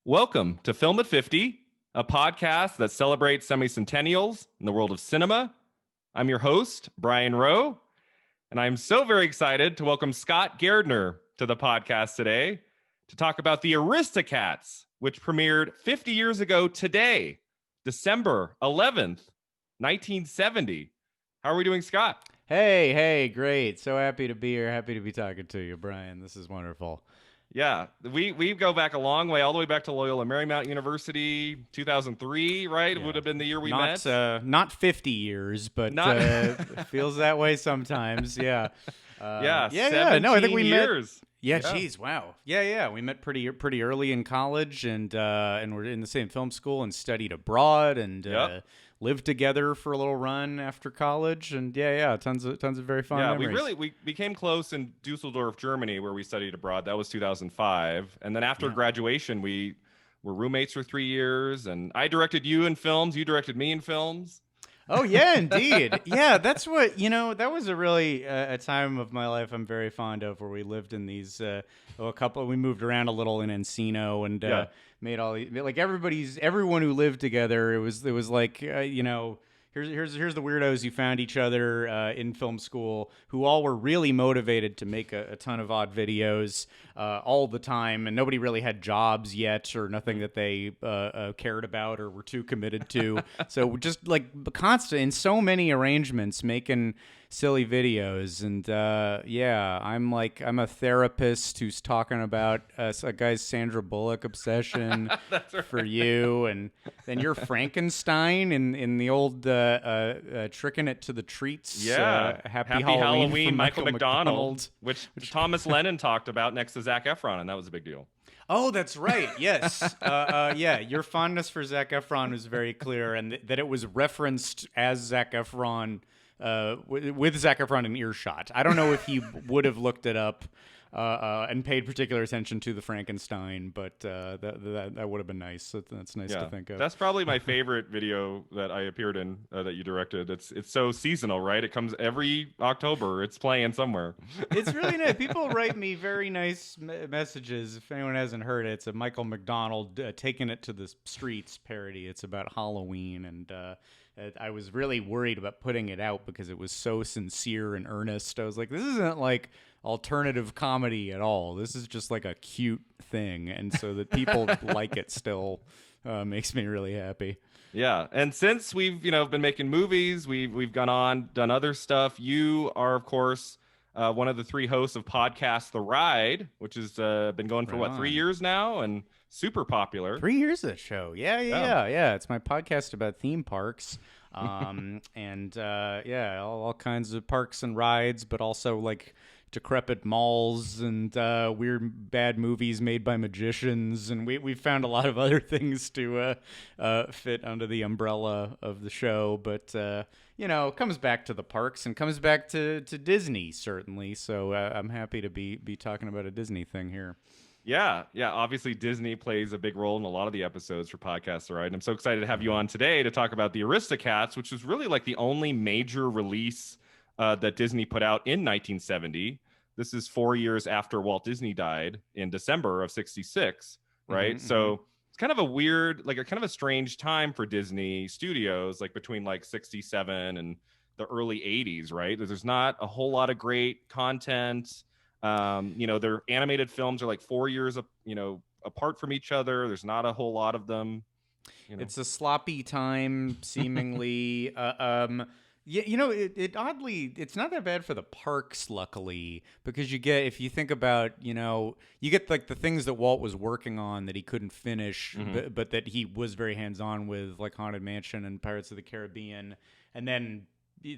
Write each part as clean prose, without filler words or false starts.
Welcome to Film at 50, a podcast that celebrates semi-centennials in the world of cinema. I'm your host, Brian Rowe, and I'm so very excited to welcome Scott Gairdner to the podcast today to talk about the Aristocats, which premiered 50 years ago today, December 11th, 1970. How are we doing, Scott? Hey, great. So happy to be here. Happy to be talking to you, Brian. This is wonderful. Yeah, we go back a long way, all the way back to Loyola Marymount University, 2003, right? It Yeah. would have been the year we Not met. not 50 years, but Not it feels that way sometimes. Yeah. yeah, Yeah. No, I think 17 we years. met. Yeah, geez, wow. Yeah. We met pretty early in college, and we're in the same film school and studied abroad, and Yep. lived together for a little run after college, and yeah, tons of very fun Yeah, memories. we became close in Dusseldorf, Germany, where we studied abroad. That was 2005. And then after Yeah. graduation, we were roommates for 3 years, and I directed you in films, you directed me in films. Oh yeah, indeed. Yeah, that's what that was a really a time of my life I'm very fond of, where we lived in these. We moved around a little in Encino and Yeah. made all these, like everyone who lived together. It was like here's the weirdos who found each other in film school, who all were really motivated to make a ton of odd videos all the time, and nobody really had jobs yet or nothing that they cared about or were too committed to. So just like constant in so many arrangements, making silly videos. And I'm a therapist who's talking about a guy's Sandra Bullock obsession That's right. for you, and then you're Frankenstein in the old tricking it to the treats. Yeah. Happy Halloween from Michael McDonald. which Thomas Lennon talked about next to Zac Efron, and that was a big deal. Oh, that's right. Yes. Yeah, your fondness for Zac Efron was very clear, and that it was referenced as Zac Efron, with Zac Efron in earshot. I don't know if he would have looked it up and paid particular attention to the Frankenstein, but that would have been nice. That's nice to think of. That's probably my favorite video that I appeared in that you directed. It's so seasonal, right? It comes every October. It's playing somewhere. It's really nice. People write me very nice messages. If anyone hasn't heard it, it's a Michael McDonald Taking It to the Streets parody. It's about Halloween, and I was really worried about putting it out because it was so sincere and earnest. I was like, this isn't like alternative comedy at all. This is just like a cute thing, and so that people like it still makes me really happy. Yeah, and since we've been making movies, we've gone on done other stuff. You are, of course, one of the three hosts of podcast The Ride, which has been going for Right what, 3 on. yees now, and super popular. 3 years of the show. Yeah. It's my podcast about theme parks. And all kinds of parks and rides, but also like decrepit malls and weird bad movies made by magicians, and we found a lot of other things to fit under the umbrella of the show. But it comes back to the parks and comes back to Disney, certainly. So I'm happy to be talking about a Disney thing here. Yeah. Obviously, Disney plays a big role in a lot of the episodes for podcasts, right? And I'm so excited to have you on today to talk about the Aristocats, which was really like the only major release that Disney put out in 1970. This is 4 years after Walt Disney died in December of '66, right? So it's kind of a weird, like a kind of a strange time for Disney Studios, like between like '67 and the early '80s, right? There's not a whole lot of great content. Their animated films are like 4 years, apart from each other. There's not a whole lot of them. It's a sloppy time, seemingly. It oddly, it's not that bad for the parks, luckily, because if you think about, you get like the things that Walt was working on that he couldn't finish, but that he was very hands-on with, like Haunted Mansion and Pirates of the Caribbean, and then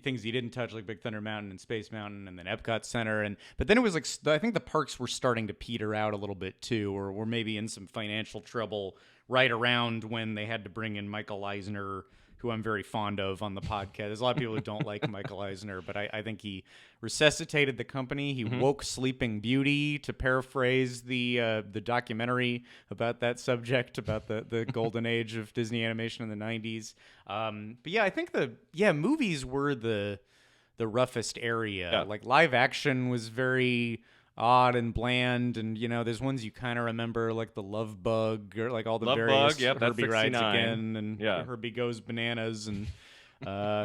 things he didn't touch, like Big Thunder Mountain and Space Mountain, and then Epcot Center, but then it was like I think the parks were starting to peter out a little bit too, or were maybe in some financial trouble right around when they had to bring in Michael Eisner, who I'm very fond of on the podcast. There's a lot of people who don't like Michael Eisner, but I think he resuscitated the company. He woke Sleeping Beauty, to paraphrase the documentary about that subject, about the golden age of Disney animation in the 90s. But yeah, I think movies were the roughest area. Yeah. Like live action was very odd and bland, and there's ones you kind of remember, like the Love Bug, or like all the Love various Bug, yep, that's Herbie Rides 69. Again, and Yeah. Herbie Goes Bananas, and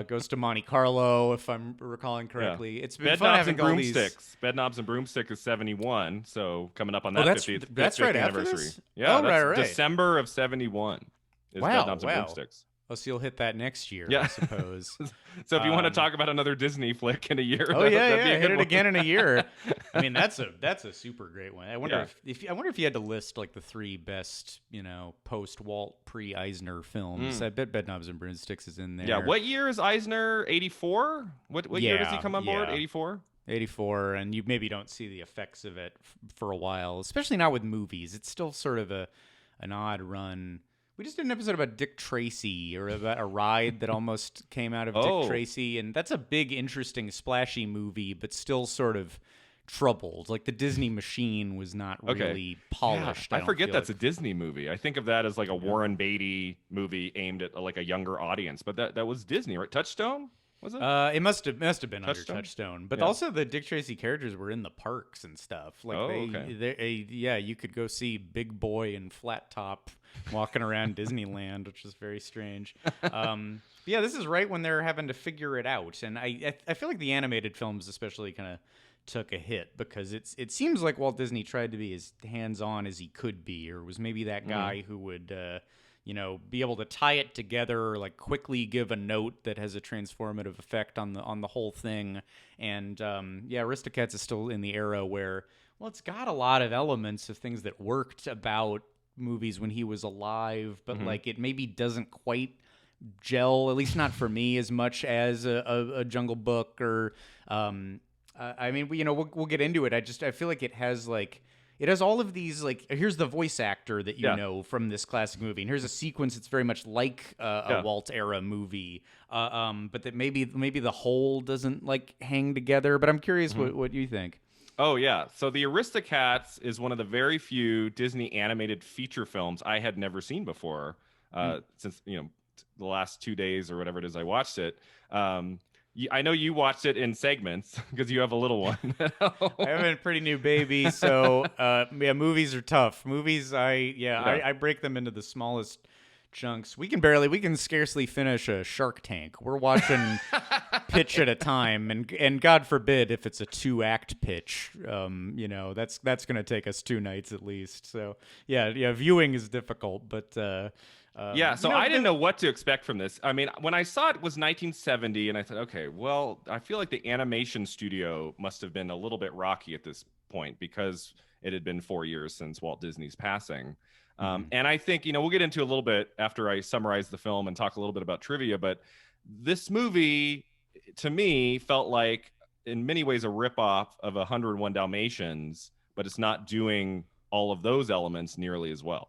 Goes to Monte Carlo, if I'm recalling correctly. Yeah. It's been Bed fun Knobs having and all these. Broomsticks. Bed Knobs and Broomstick is 71, so coming up on Oh, that that's 50th, that's right 50th after anniversary. this? Yeah, Oh, that's right. December of 71 is Bed Knobs and Broomsticks. Oh, so you'll hit that next year, Yeah. I suppose. So if you want to talk about another Disney flick in a year, Oh that'd yeah, be a hit good it one. again in a year. I mean, that's a super great one. I wonder Yeah. if I wonder if you had to list like the 3 best, post Walt, pre Eisner films. I bet Bedknobs and Broomsticks is in there. Yeah, what year is Eisner? 84? What year does he come on board? Yeah. 84? 84, and you maybe don't see the effects of it for a while, especially not with movies. It's still sort of an odd run. We just did an episode about Dick Tracy, or about a ride that almost came out of Dick Tracy, and that's a big, interesting, splashy movie, but still sort of troubled. Like the Disney machine was not really polished. Yeah, I forget that's a Disney movie. I think of that as like a Warren Beatty movie aimed at like a younger audience, but that was Disney, right? Touchstone? Was it? It must have been under Touchstone, but also the Dick Tracy characters were in the parks and stuff. Like you could go see Big Boy and Flat Top walking around Disneyland, which is very strange. Yeah, this is right when they're having to figure it out, and I feel like the animated films especially kind of took a hit because it seems like Walt Disney tried to be as hands-on as he could be, or was maybe that guy who would be able to tie it together, or like quickly give a note that has a transformative effect on the whole thing. And Aristocats is still in the era where, well, it's got a lot of elements of things that worked about movies when he was alive, but like it maybe doesn't quite gel, at least not for me, as much as a Jungle Book or I mean, we'll get into it. I feel like it has all of these, like, here's the voice actor that you know from this classic movie, and here's a sequence that's very much like a Walt era movie, but that maybe the whole doesn't like hang together. But I'm curious what you think. Oh yeah, so the Aristocats is one of the very few Disney animated feature films I had never seen before, since the last 2 days or whatever it is I watched it. I know you watched it in segments because you have a little one. I have a pretty new baby, so movies are tough. Movies, I break them into the smallest chunks. We can scarcely finish a Shark Tank. We're watching pitch at a time, and God forbid if it's a 2-act pitch. That's going to take us 2 nights at least. So viewing is difficult, but. I didn't know what to expect from this. I mean, when I saw it was 1970, and I thought, okay, well, I feel like the animation studio must have been a little bit rocky at this point because it had been 4 years since Walt Disney's passing. And I think, we'll get into a little bit after I summarize the film and talk a little bit about trivia, but this movie, to me, felt like, in many ways, a ripoff of 101 Dalmatians, but it's not doing all of those elements nearly as well.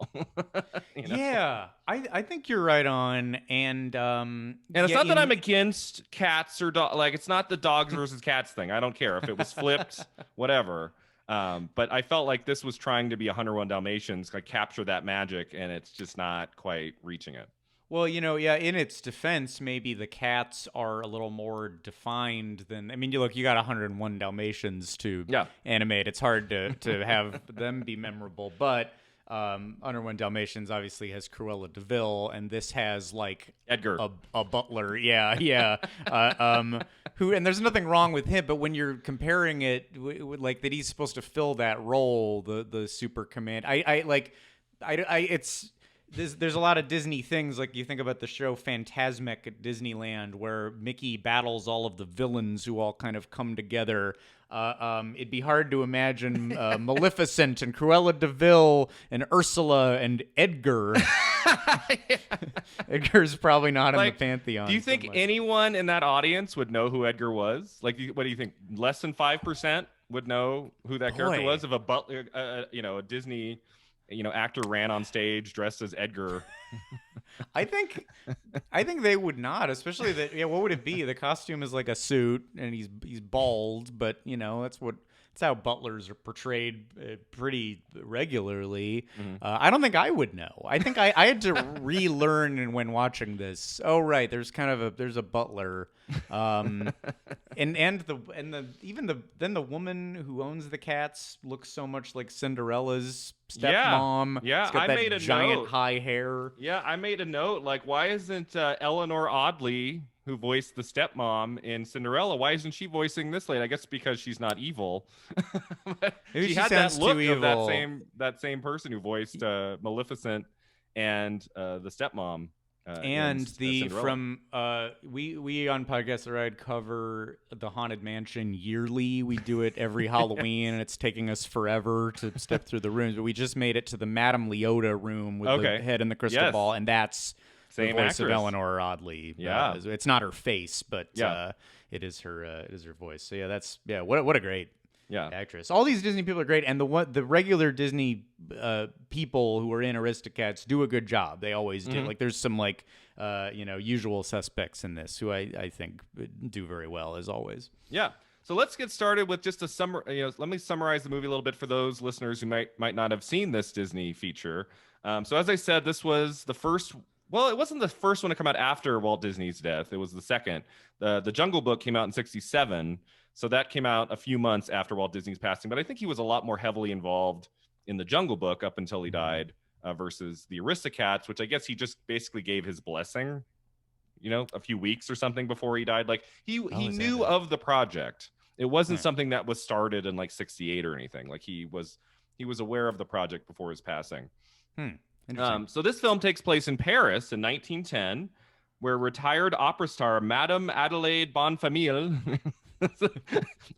Yeah, I think you're right on, and it's not that I'm against cats or dogs. Like, it's not the dogs versus cats thing. I don't care if it was flipped, whatever. But I felt like this was trying to be 101 Dalmatians, like capture that magic, and it's just not quite reaching it. Well, in its defense, maybe the cats are a little more defined than. I mean, you got 101 Dalmatians to animate. It's hard to have them be memorable, but 101 Dalmatians obviously has Cruella de Vil, and this has like Edgar, a butler. Who, and there's nothing wrong with him, but when you're comparing it with like that, he's supposed to fill that role, the super command. There's a lot of Disney things, like you think about the show Fantasmic at Disneyland, where Mickey battles all of the villains who all kind of come together. It'd be hard to imagine Maleficent and Cruella de Vil and Ursula and Edgar. Edgar's probably not in the pantheon. Do you think anyone in that audience would know who Edgar was? Like, what do you think? Less than 5% would know who that character was? If a butler, a Disney actor ran on stage dressed as Edgar. I think they would not, especially that. Yeah, what would it be? The costume is like a suit, and he's bald, but that's That's how butlers are portrayed pretty regularly. Mhm. I don't think I would know. I think I had to relearn when watching this. Oh right, there's a butler, and the woman who owns the cats looks so much like Cinderella's stepmom. Yeah, She's got I that made a giant note. high hair. Yeah, I made a note. Like, why isn't Eleanor Audley, who voiced the stepmom in Cinderella, why isn't she voicing this lady? I guess because she's not evil. But Maybe she she had sounds that look too of that evil. same person who voiced Maleficent and the stepmom in And the Cinderella. from we on Podcast the Ride cover the Haunted Mansion yearly. We do it every Halloween, and it's taking us forever to step through the rooms. But we just made it to the Madame Leota room with Okay. the head and the crystal Yes. ball, and that's Same the voice of actress. Eleanor Audley. Yeah. It's not her face, but Yeah. it is her. It is her voice. So yeah, what a great Yeah. actress. All these Disney people are great, and the regular Disney people who are in Aristocats do a good job. They always do. Mhm. Like there's some usual suspects in this who I think do very well as always. Yeah. So let's get started with just a let me summarize the movie a little bit for those listeners who might not have seen this Disney feature. So as I said, this was the first. Well, it wasn't the first one to come out after Walt Disney's death. It was the second. The Jungle Book came out in '67, so that came out a few months after Walt Disney's passing. But I think he was a lot more heavily involved in the Jungle Book up until he died, versus the Aristocats, which I guess he just basically gave his blessing, a few weeks or something before he died. Like he knew of the project. It wasn't Right. something that was started in like '68 or anything. Like he was aware of the project before his passing. Interesting. So this film takes place in Paris in 1910, where retired opera star Madame Adelaide Bonfamille.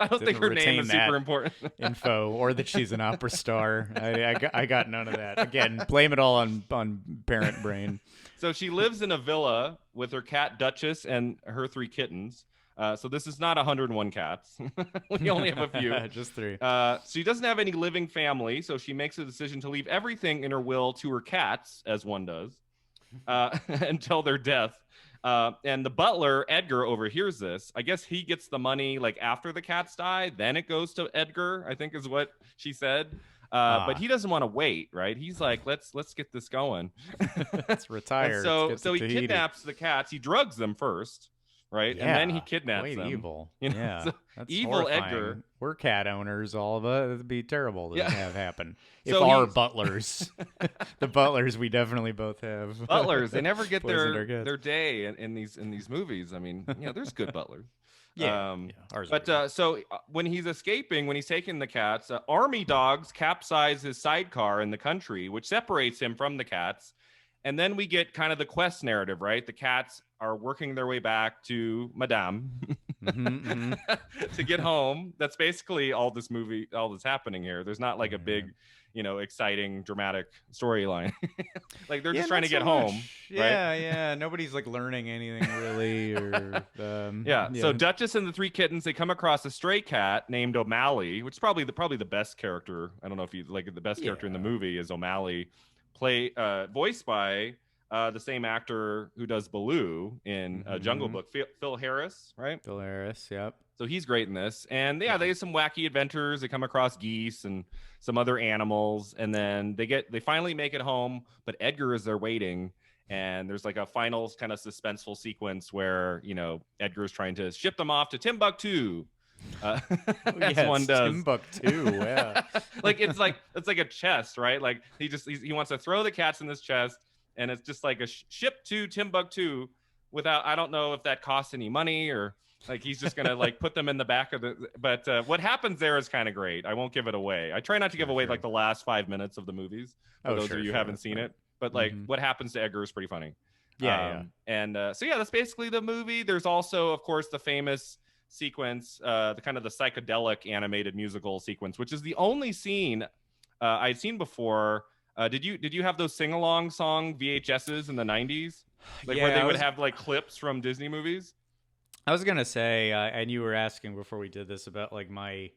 I don't think her name is super important. Info or that she's an opera star. I got none of that. Again, blame it all on parent brain. So she lives in a villa with her cat Duchess and her 3 kittens. So this is not 101 cats. We only have a few. Just 3. She doesn't have any living family, so she makes a decision to leave everything in her will to her cats, as one does, until their death. And the butler, Edgar, overhears this. I guess he gets the money like after the cats die. Then it goes to Edgar, I think is what she said. But he doesn't want to wait, right? He's like, let's get this going. Let's retire. So he kidnaps the cats. He drugs them first, right? Yeah, And then he kidnaps quite them. evil. Yeah. So That's evil horrifying. Edgar. We're cat owners, all of us. It'd be terrible to have happen. If So our he's- butlers, the butlers, we definitely both have. Butlers, they never get Poisoned our their cats. day in these movies. I mean, there's good butlers. Yeah, ours are But good. so when he's escaping, when he's taking the cats, army dogs capsize his sidecar in the country, which separates him from the cats. And then we get kind of the quest narrative, right? The cats are working their way back to Madame to get home. That's basically all this movie, all that's happening here. There's not like a big, exciting, dramatic storyline. Like they're just trying to get home. Right? Yeah. Nobody's like learning anything really, or So Duchess and the 3 kittens, they come across a stray cat named O'Malley, which is probably the best character. I don't know if you like the best character in the movie is O'Malley, voiced by the same actor who does Baloo in Jungle Book, Phil Harris, right? Phil Harris, yep. So he's great in this. And they have some wacky adventures. They come across geese and some other animals, and then they finally make it home, but Edgar is there waiting. And there's like a final kind of suspenseful sequence where, Edgar is trying to ship them off to Timbuktu. As one does. Timbuktu, yeah. Like it's like a chest, right? Like he wants to throw the cats in this chest, and it's just like a ship to Timbuktu without, I don't know if that costs any money or like he's just gonna like put them in the back of the. But what happens there is kind of great. I won't give it away. I try not to give away like the last 5 minutes of the movies for those of you who haven't seen it. But like what happens to Edgar is pretty funny. And so that's basically the movie. There's also, of course, the famous sequence, the kind of the psychedelic animated musical sequence, which is the only scene I'd seen before. Did you have those sing-along song VHSs in the 90s? Like where they would have like clips from Disney movies? I was gonna say, and you were asking before we did this about like my,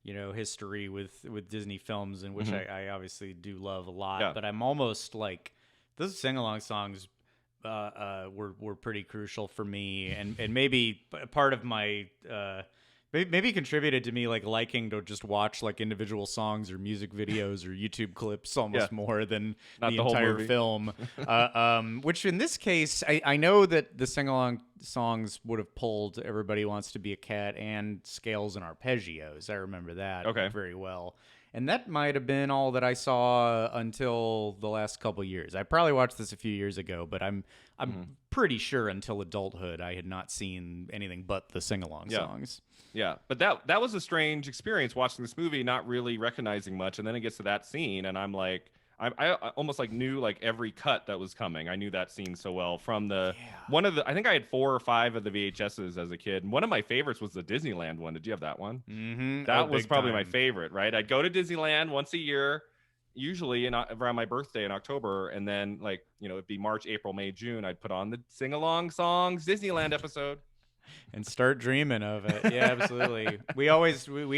history with Disney films, and which I obviously do love a lot. Yeah. But I'm almost like those sing-along songs were pretty crucial for me, and maybe part of my Maybe contributed to me like liking to just watch like individual songs or music videos or YouTube clips almost more than Not the the whole entire movie. film. Which in this case, I know that the sing-along songs would have pulled Everybody Wants to Be a Cat and Scales and Arpeggios. I remember that very well. And that might have been all that I saw until the last couple years. I probably watched this a few years ago, but I'm pretty sure until adulthood I had not seen anything but the sing-along songs. Yeah, but that was a strange experience watching this movie, not really recognizing much, and then it gets to that scene, and I'm like, I almost like knew like every cut that was coming. I knew that scene so well from one of the. I think I had 4 or 5 of the VHSs as a kid, and one of my favorites was the Disneyland one. Did you have that one? Mm-hmm. That was probably my favorite. Right, I'd go to Disneyland once a year, usually around my birthday in October, and then like it'd be March, April, May, June. I'd put on the sing along songs Disneyland episode. And start dreaming of it. Yeah, absolutely. we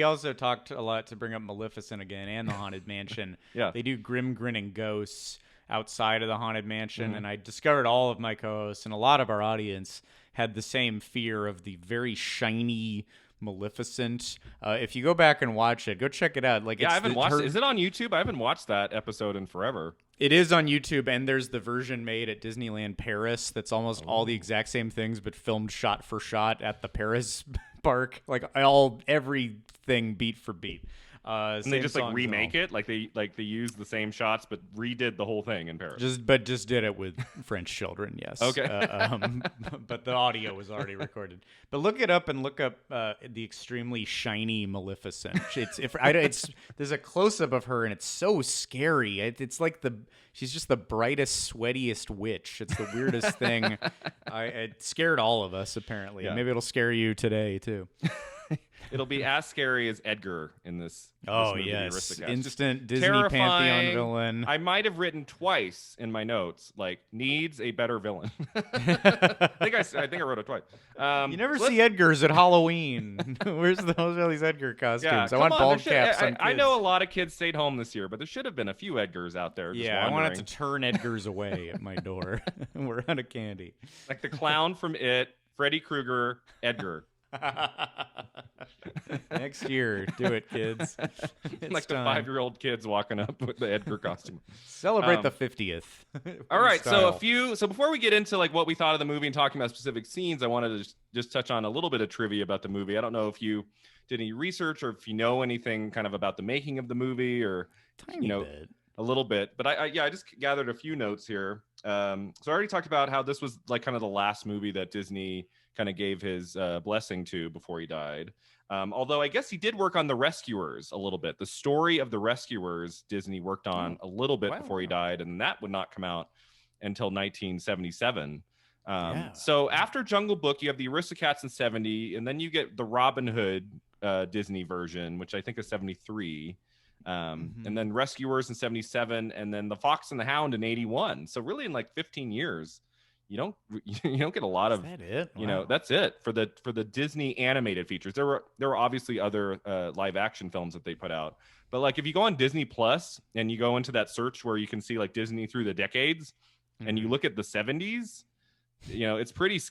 also talked a lot to bring up Maleficent again and the Haunted Mansion. Yeah. They do grim grinning ghosts outside of the Haunted Mansion, and I discovered all of my co-hosts and a lot of our audience had the same fear of the very shiny Maleficent. If you go back and watch it, go check it out. Like, I haven't watched it. Is it on YouTube? I haven't watched that episode in forever. It is on YouTube, and there's the version made at Disneyland Paris that's almost all the exact same things, but filmed shot for shot at the Paris park, like everything beat for beat. And they just like remake it, like they use the same shots but redid the whole thing in Paris. Just did it with French children, yes. Okay. But the audio was already recorded. But look it up and look up the extremely shiny Maleficent. There's a close up of her and it's so scary. It's like she's just the brightest, sweatiest witch. It's the weirdest thing. It scared all of us apparently. Yeah. Maybe it'll scare you today too. It'll be as scary as Edgar in this. Oh, movie, yes. Aristocats. Instant Disney terrifying. Pantheon villain. I might have written twice in my notes, like, needs a better villain. I think I wrote it twice. You never see Edgars at Halloween. Where's all these Edgar costumes? Yeah, I want bald caps on kids. I know a lot of kids stayed home this year, but there should have been a few Edgars out there. Yeah, I wanted to turn Edgars away at my door. We're out of candy. Like the clown from It, Freddy Krueger, Edgar. Next year, do it, kids. It's like the 5-year-old kids walking up with the Edgar costume. Celebrate the 50th. All right, so before we get into like what we thought of the movie and talking about specific scenes, I wanted to just touch on a little bit of trivia about the movie. I don't know if you did any research or if you know anything kind of about the making of the movie or Tiny bit. A little bit, but I just gathered a few notes here. So I already talked about how this was like kind of the last movie that Disney kind of gave his blessing to before he died. Although I guess he did work on The Rescuers a little bit. The story of The Rescuers, Disney worked on a little bit before he died, and that would not come out until 1977. So after Jungle Book, you have the Aristocats in 70, and then you get the Robin Hood Disney version, which I think is 73. And then Rescuers in 77, and then The Fox and the Hound in 81. So really in like 15 years, you don't get a lot of that it? That's it for the Disney animated features. There were obviously other live action films that they put out, but like if you go on Disney Plus and you go into that search where you can see like Disney through the decades, and you look at the 70s, it's pretty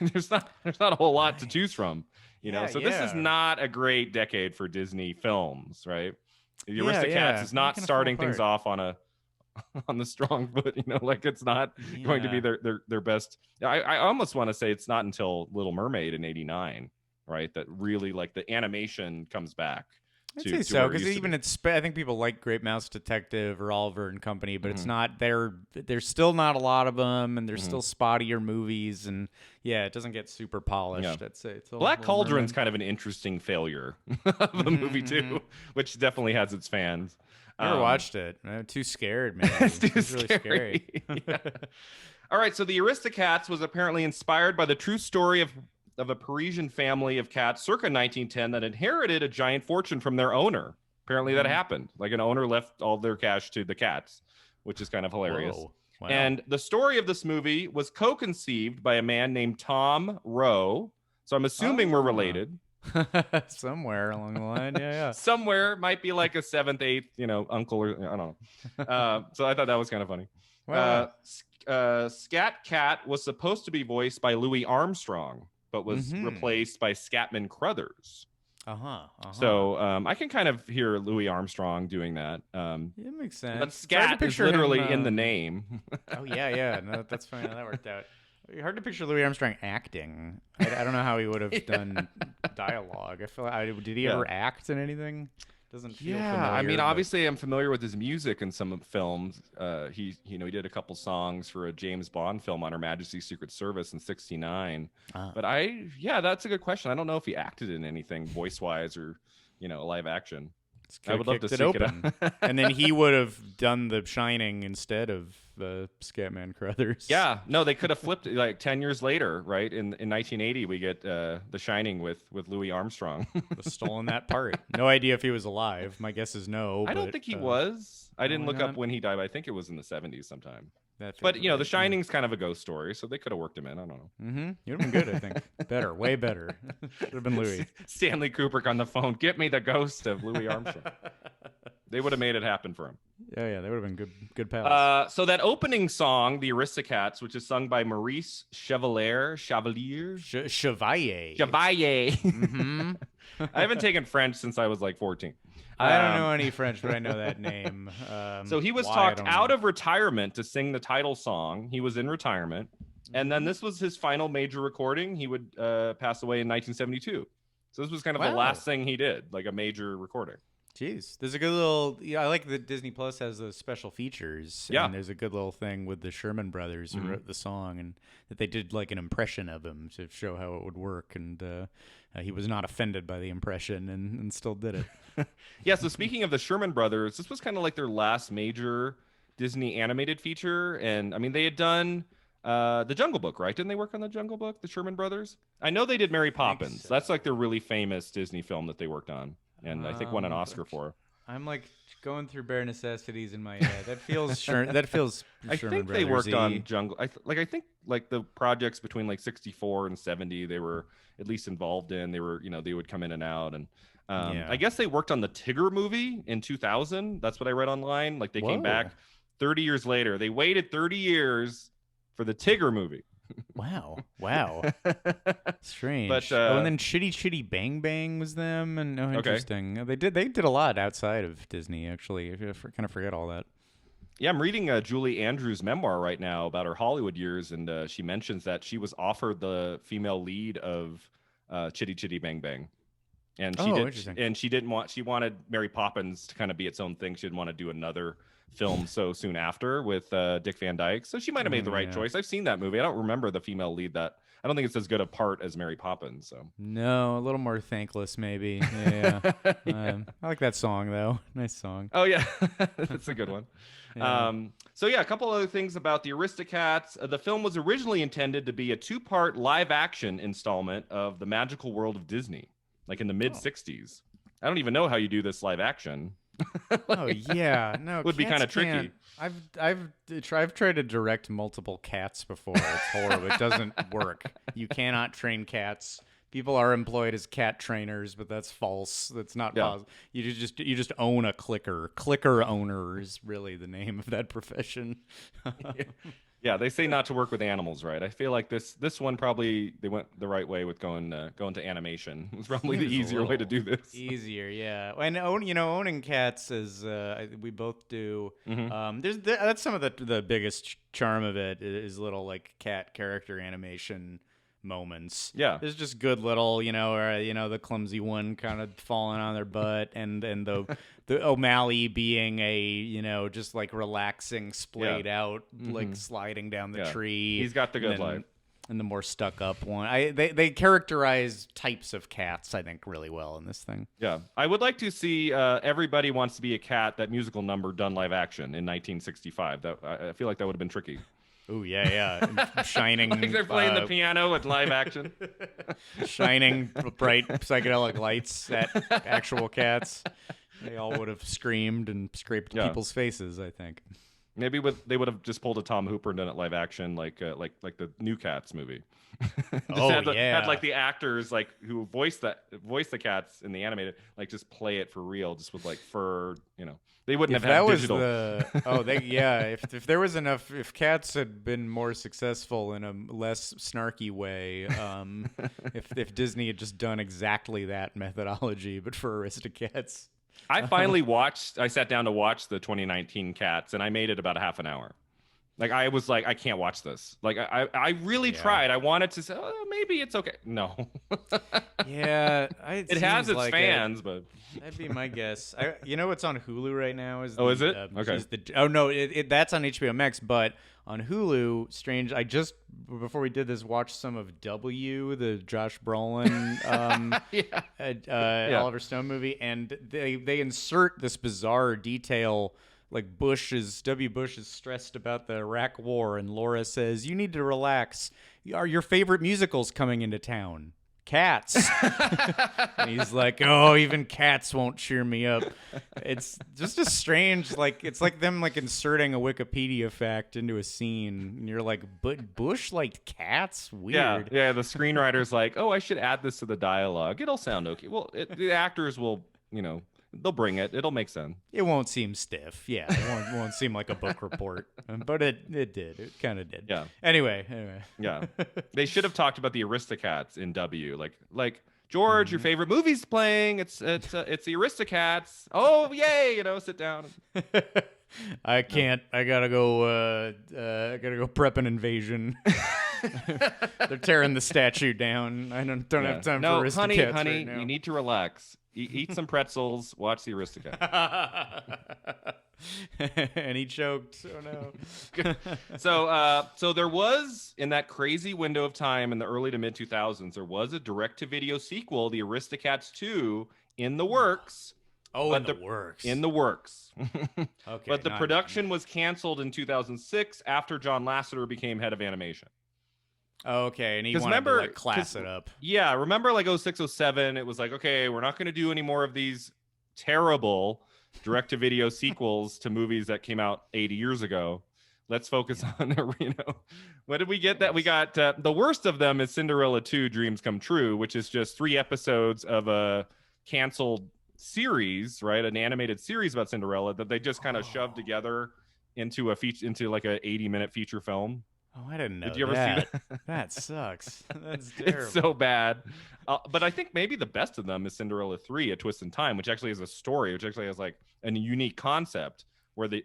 there's not a whole lot to choose from, so this is not a great decade for Disney films, right? The Aristocats is not starting things off on the strong foot, like it's not going to be their best. I almost want to say it's not until Little Mermaid in 89, right, that really like the animation comes back. I'd say so, because even I think people like Great Mouse Detective or Oliver and Company, but it's not there's still not a lot of them, and there's still spottier movies, and it doesn't get super polished. I'd say it's Black Cauldron's kind of an interesting failure of a movie too, which definitely has its fans. Never watched it. I'm too scared, man. It's really scary. All right, so the Aristocats was apparently inspired by the true story of a Parisian family of cats circa 1910 that inherited a giant fortune from their owner. Apparently that happened. Like an owner left all their cash to the cats, which is kind of hilarious. Whoa. Wow. And the story of this movie was co-conceived by a man named Tom Rowe. So I'm assuming we're related. Somewhere along the line, yeah. Somewhere, might be like a 7th, 8th, uncle, or I don't know. So I thought that was kind of funny. Wow. Scat Cat was supposed to be voiced by Louis Armstrong, but was replaced by Scatman Crothers. So I can kind of hear Louis Armstrong doing that. Yeah, that makes sense. But It's hard to scat is picture literally him, in the name. Oh yeah. No, that's fine. That worked out. Hard to picture Louis Armstrong acting. I don't know how he would have done dialogue. I feel did he ever act in anything? Doesn't feel familiar. I mean, but- obviously, I'm familiar with his music in some films. He did a couple songs for a James Bond film on Her Majesty's Secret Service in '69. But that's a good question. I don't know if he acted in anything voice-wise or, live action. I would love to seek it out. And then he would have done The Shining instead of Scatman Crothers. Yeah, no, they could have flipped it like 10 years later, right? In 1980, we get The Shining with Louis Armstrong. Stolen that part. No idea if he was alive. My guess is no. I don't think he was. I didn't look up when he died. But I think it was in the 70s sometime. But The Shining's kind of a ghost story, so they could have worked him in. I don't know. Mm-hmm. You'd have been good, I think. Better, way better. Should have been Louis. Stanley Kubrick on the phone. Get me the ghost of Louis Armstrong. They would have made it happen for him. Yeah, they would have been good pals. So that opening song, the Aristocats, which is sung by Maurice Chevalier. Chevalier. Mm-hmm. I haven't taken French since I was like 14. I don't know any French, but I know that name. So he was talked out of retirement to sing the title song. He was in retirement. And then this was his final major recording. He would pass away in 1972. So this was kind of the last thing he did, like a major recording. Jeez, there's a good little. I like that Disney Plus has those special features. Yeah, and there's a good little thing with the Sherman Brothers who wrote the song, and that they did like an impression of him to show how it would work, and he was not offended by the impression, and still did it. Yeah. So speaking of the Sherman Brothers, this was kind of like their last major Disney animated feature, and I mean they had done the Jungle Book, right? Didn't they work on the Jungle Book, the Sherman Brothers? I know they did Mary Poppins. That's like their really famous Disney film that they worked on. And I think won an Oscar for. I'm like going through bare necessities in my head. That feels that feels. I think they worked on Jungle. I think the projects between like 64 and 70, they were at least involved in. They were they would come in and out, and I guess they worked on the Tigger movie in 2000. That's what I read online. Like they came back 30 years later. They waited 30 years for the Tigger movie. Wow. Strange. But, and then Chitty Bang Bang was them, and interesting. They did a lot outside of Disney, actually. I kind of forget all that. Yeah, I'm reading Julie Andrews' memoir right now about her Hollywood years, and she mentions that she was offered the female lead of Chitty Bang Bang. And she she wanted Mary Poppins to kind of be its own thing. She didn't want to do another film so soon after with Dick Van Dyke. So she might have made the right choice. I've seen that movie. I don't remember the female lead I don't think it's as good a part as Mary Poppins. So no, a little more thankless maybe. Yeah. I like that song though. Nice song. Oh yeah, that's a good one. So a couple other things about the Aristocats. The film was originally intended to be a 2-part live-action installment of The Magical World of Disney, like in the mid-'60s. I don't even know how you do this live action. No, it would be kind of tricky. I've tried to direct multiple cats before. It's horrible. It doesn't work. You cannot train cats. People are employed as cat trainers, but that's false. That's not possible. You just own a clicker. Clicker owner is really the name of that profession. Yeah, they say not to work with animals, right? I feel like this one probably they went the right way with going to animation. It's probably the easier way to do this. Easier, yeah. And owning cats is we both do. Mm-hmm. That's some of the biggest charm of it is little like cat character animation moments. Yeah, there's just good little, the clumsy one kind of falling on their butt, and the O'Malley being a just like relaxing, splayed out, like sliding down the tree. He's got the good life. And the more stuck up one, they characterize types of cats, I think, really well in this thing. Yeah, I would like to see Everybody Wants to Be a Cat, that musical number, done live action in 1965. I feel like that would have been tricky. Oh yeah. Shining. Like they're playing the piano with live action. Shining bright psychedelic lights at actual cats. They all would have screamed and scraped people's faces, I think. Maybe they would have just pulled a Tom Hooper and done it live action, like the new Cats movie. Just had like the actors like who voice the cats in the animated, like just play it for real, just with like fur. They wouldn't If have had that was digital. if there was enough, if Cats had been more successful in a less snarky way, if Disney had just done exactly that methodology, but for Aristocats. I sat down to watch the 2019 Cats, and I made it about a half an hour. Like I was like, I can't watch this. Like I really tried. I wanted to say, oh, maybe it's okay. No. Yeah, it has its fans, but that'd be my guess. You know what's on Hulu right now? Is it? Okay. Oh no, that's on HBO Max, but on Hulu, strange. I just before we did this watched some of W, the Josh Brolin, Oliver Stone movie, and they insert this bizarre detail. Like W. Bush is stressed about the Iraq War, and Laura says, "You need to relax. Are your favorite musicals coming into town? Cats." And he's like, "Oh, even cats won't cheer me up." It's just a strange, like it's like them like inserting a Wikipedia fact into a scene, and you're like, "But Bush liked cats? Weird." Yeah. The screenwriter's like, "Oh, I should add this to the dialogue. It'll sound okay." Well, the actors will, they'll bring it. It'll make sense. It won't seem stiff. Yeah, it won't seem like a book report. But it did. It kind of did. Yeah. Anyway. Yeah. They should have talked about the Aristocats in W. Like George, your favorite movie's playing. It's the Aristocats. Oh, yay! Sit down. I can't. I gotta go. I gotta go prep an invasion. They're tearing the statue down. I don't have time for Aristocats. Honey, right now. You need to relax. Eat some pretzels. Watch the Aristocats. And he choked. Oh no. So there was, in that crazy window of time in the early to mid 2000s, there was a direct-to-video sequel, The Aristocats 2, in the works. Oh, in the works. In the works. Okay. But the production was canceled in 2006 after John Lasseter became head of animation. Okay, and he wanted to class it up. Yeah, remember like 06, 07, it was like, okay, we're not going to do any more of these terrible direct-to-video sequels to movies that came out 80 years ago. Let's focus on, what did we get? That we got, the worst of them is Cinderella 2 Dreams Come True, which is just 3 episodes of a canceled series, right? An animated series about Cinderella that they just kind of shoved together into like a 80-minute feature film. Oh, I didn't know. Did you ever see that? That sucks. That's terrible. It's so bad. But I think maybe the best of them is Cinderella 3, A Twist in Time, which actually is a story, which actually has like a unique concept where the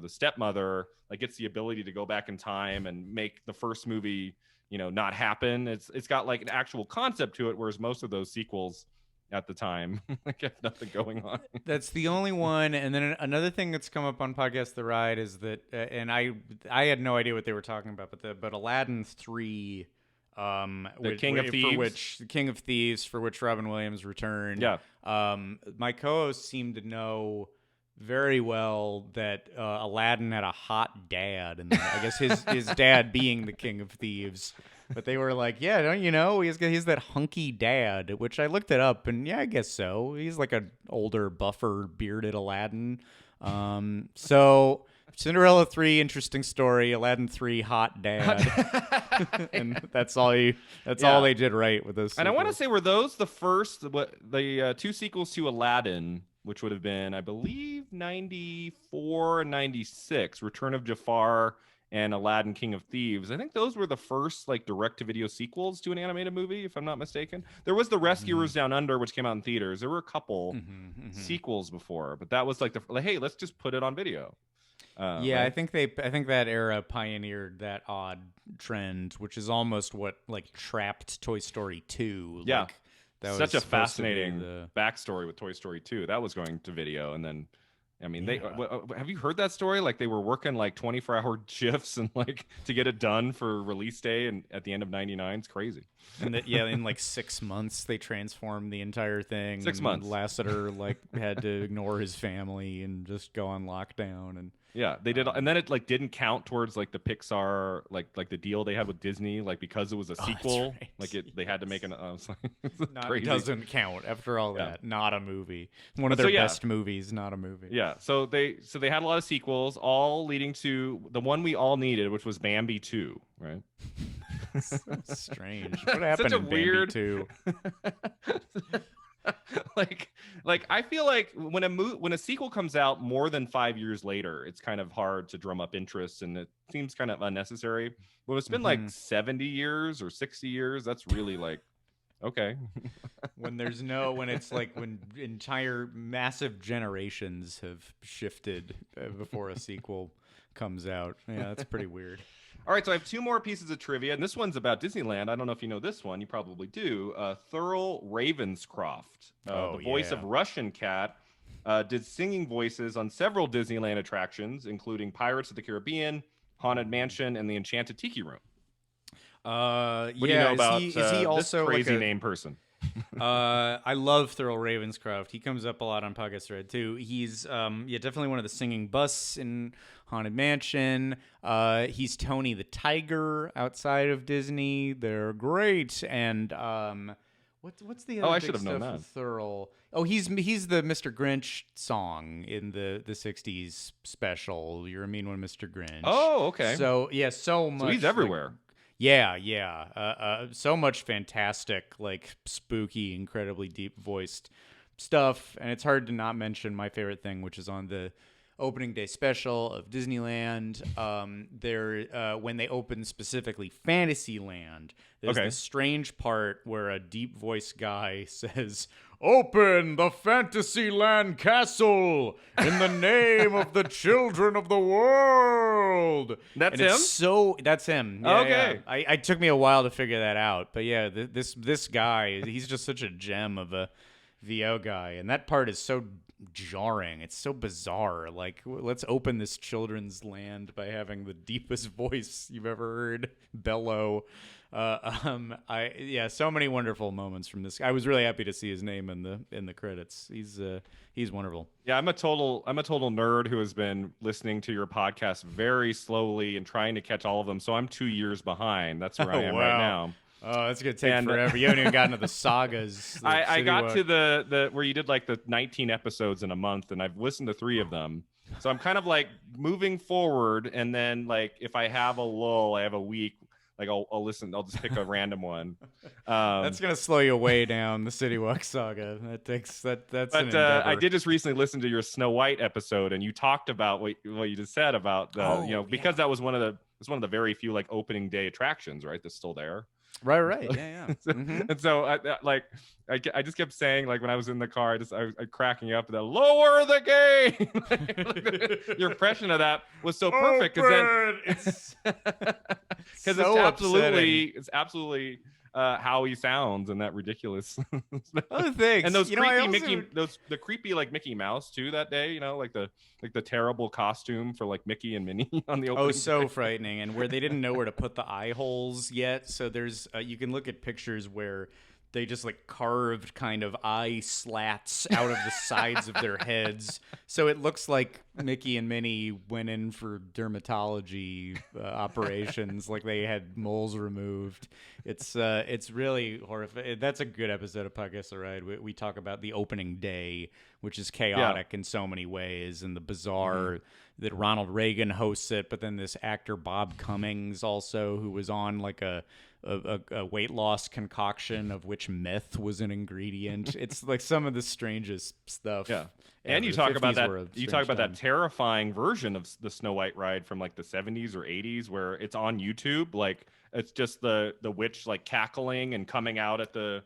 stepmother like gets the ability to go back in time and make the first movie, not happen. It's got like an actual concept to it, whereas most of those sequels at the time like have nothing going on. That's the only one. And then another thing that's come up on Podcast The Ride is that and I had no idea what they were talking about, but Aladdin 3 King of Thieves, for which Robin Williams returned. Yeah. My co-host seemed to know very well that Aladdin had a hot dad, and I guess his dad being the King of Thieves. But they were like, yeah, don't you know? He's that hunky dad, which I looked it up, and yeah, I guess so. He's like an older, buffer, bearded Aladdin. So Cinderella 3, interesting story. Aladdin 3, hot dad. And that's all they did right with those. And I want to say, were those the first, the 2 sequels to Aladdin, which would have been, I believe, 94 and 96, Return of Jafar and Aladdin King of Thieves. I think those were the first like direct-to-video sequels to an animated movie, if I'm not mistaken. There was The Rescuers Down Under, which came out in theaters. There were a couple sequels before, but that was like hey, let's just put it on video. Yeah, right? I think that era pioneered that odd trend, which is almost what like trapped Toy Story 2. Yeah, like, that such was a fascinating backstory with Toy Story 2. That was going to video, and then I mean, have you heard that story? Like they were working like 24-hour shifts and like to get it done for release day, and at the end of '99, it's crazy. And in like 6 months they transformed the entire thing. 6 months. Lasseter like had to ignore his family and just go on lockdown. And Yeah, they did, and then it like didn't count towards like the Pixar like the deal they had with Disney, like because it was a sequel, right. like they had to make an. It's Not crazy. doesn't count after all Yeah. that. Not a movie. One of So their yeah, best movies. Not a movie. yeah. So they had a lot of sequels, all leading to the one we all needed, which was Bambi 2, right? So strange. What happened Such a in weird... Bambi 2? like I feel like when a sequel comes out more than 5 years later, it's kind of hard to drum up interest, and it seems kind of unnecessary. But it's been like 70 years or 60 years. That's really like, okay. when it's like when entire massive generations have shifted before a sequel comes out. Yeah, that's pretty weird. All right, so I have two more pieces of trivia, and this one's about Disneyland. I don't know if you know this one. You probably do. Thurl Ravenscroft, the voice of Russian Cat, did singing voices on several Disneyland attractions, including Pirates of the Caribbean, Haunted Mansion, and the Enchanted Tiki Room. What do you know about is he also this crazy like name person? I love Thurl Ravenscroft. He comes up a lot on Podcast Thread too. He's definitely one of the singing busts in Haunted Mansion. He's Tony the Tiger outside of Disney. They're great. And what's the other I big should have known stuff that. with Thurl? Oh, he's the Mr. Grinch song in the 60s special. You're a mean one, Mr. Grinch. Oh, okay. So yeah, so much. So he's everywhere. Yeah. So much fantastic, like spooky, incredibly deep voiced stuff. And it's hard to not mention my favorite thing, which is on the opening day special of Disneyland. When they open specifically Fantasyland, there's this strange part where a deep voice guy says, "Open the Fantasyland castle in the name of the children of the world." That's him? That's him. Yeah, okay. Yeah. I took me a while to figure that out. But yeah, this guy, he's just such a gem of a VO guy. And that part is so jarring. It's so bizarre. Like, let's open this children's land by having the deepest voice you've ever heard bellow. So many wonderful moments from this. I was really happy to see his name in the credits. He's wonderful. Yeah, I'm a total nerd who has been listening to your podcast very slowly and trying to catch all of them. So I'm 2 years behind. That's where I am right now. Oh, that's gonna take forever. You haven't even gotten to the sagas. I got to the where you did like the 19 episodes in a month, and I've listened to 3 of them. So I'm kind of like moving forward, and then like if I have a lull, I have a week. Like I'll listen. I'll just pick a random one. That's gonna slow you way down. The City Walk saga. That takes that. That's. But I did just recently listen to your Snow White episode, and you talked about what you just said about the because that was one of the very few like opening day attractions, right? That's still there. Right. Yeah. And so I just kept saying, like when I was in the car, I was cracking up that lower the game. Your impression of that was so perfect because it's absolutely how he sounds and that ridiculous. Oh, thanks. And those creepy the creepy like Mickey Mouse too that day. Like the terrible costume for like Mickey and Minnie on the opening. Oh, so frightening. And where they didn't know where to put the eye holes yet. So there's you can look at pictures where they just like carved kind of eye slats out of the sides of their heads. So it looks like Mickey and Minnie went in for dermatology operations, like they had moles removed. It's really horrifying. That's a good episode of Podcast The Ride. We talk about the opening day, which is chaotic in so many ways, and the bizarre that Ronald Reagan hosts it, but then this actor Bob Cummings also, who was on like a weight loss concoction of which meth was an ingredient. It's like some of the strangest stuff. Yeah. And you talk about that terrifying version of the Snow White ride from like the 70s or 80s where it's on YouTube. Like it's just the witch like cackling and coming out at the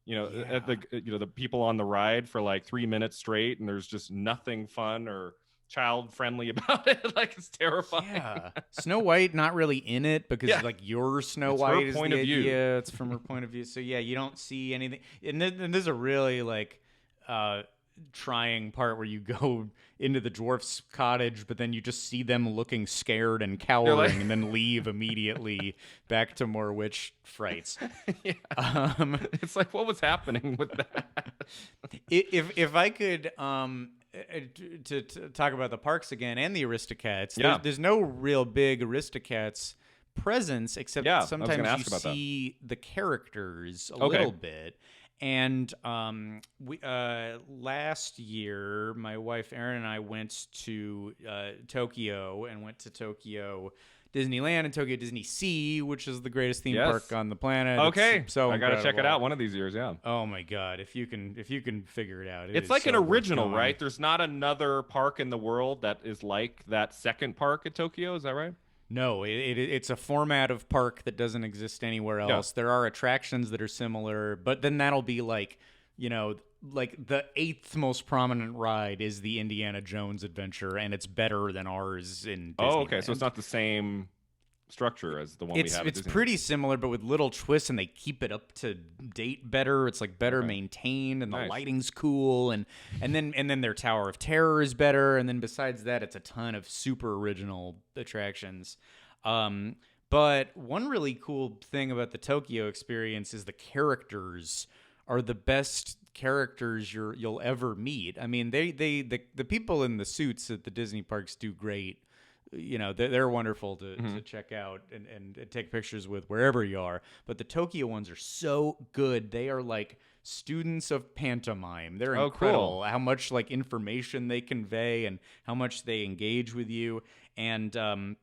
the people on the ride for like 3 minutes straight, and there's just nothing fun or child friendly about it. Like it's terrifying. Yeah. Snow White not really in it because like your Snow White is the idea. It's from her point of view. So yeah, you don't see anything. And there's a really like trying part where you go into the dwarf's cottage, but then you just see them looking scared and cowering, and then leave immediately back to more witch frights. It's like, what was happening with that? If I could to talk about the parks again and the Aristocats, Yeah. there's no real big Aristocats presence, except Yeah, I was gonna sometimes ask you about that. see the characters a Okay. little bit. And we last year, my wife Erin and I went to Tokyo and went to Tokyo Disneyland and Tokyo Disney Sea, which is the greatest theme Yes. park on the planet. Okay, It's so I gotta check it incredible. out one of these years. Yeah, Oh my god, if you can figure it out, it's is like an so worth original, going. right? There's not another park in the world that is like that second park at Tokyo. Is that right? No, it's a format of park that doesn't exist anywhere else. There are attractions that are similar, but then that'll be like, like the 8th most prominent ride is the Indiana Jones adventure, and it's better than ours in Disneyland. Oh, okay. So it's not the same structure as the one we have. At It's Disney. pretty similar, but with little twists, and they keep it up to date better. It's like better Okay. maintained, and the Nice. lighting's cool, and then their Tower of Terror is better, and then besides that, it's a ton of super original attractions. But one really cool thing about the Tokyo experience is the characters are the best characters you'll ever meet. I mean, the people in the suits at the Disney parks do great. They're wonderful to check out and take pictures with wherever you are. But the Tokyo ones are so good. They are like students of pantomime. They're Oh, incredible. cool. How much like information they convey and how much they engage with you. And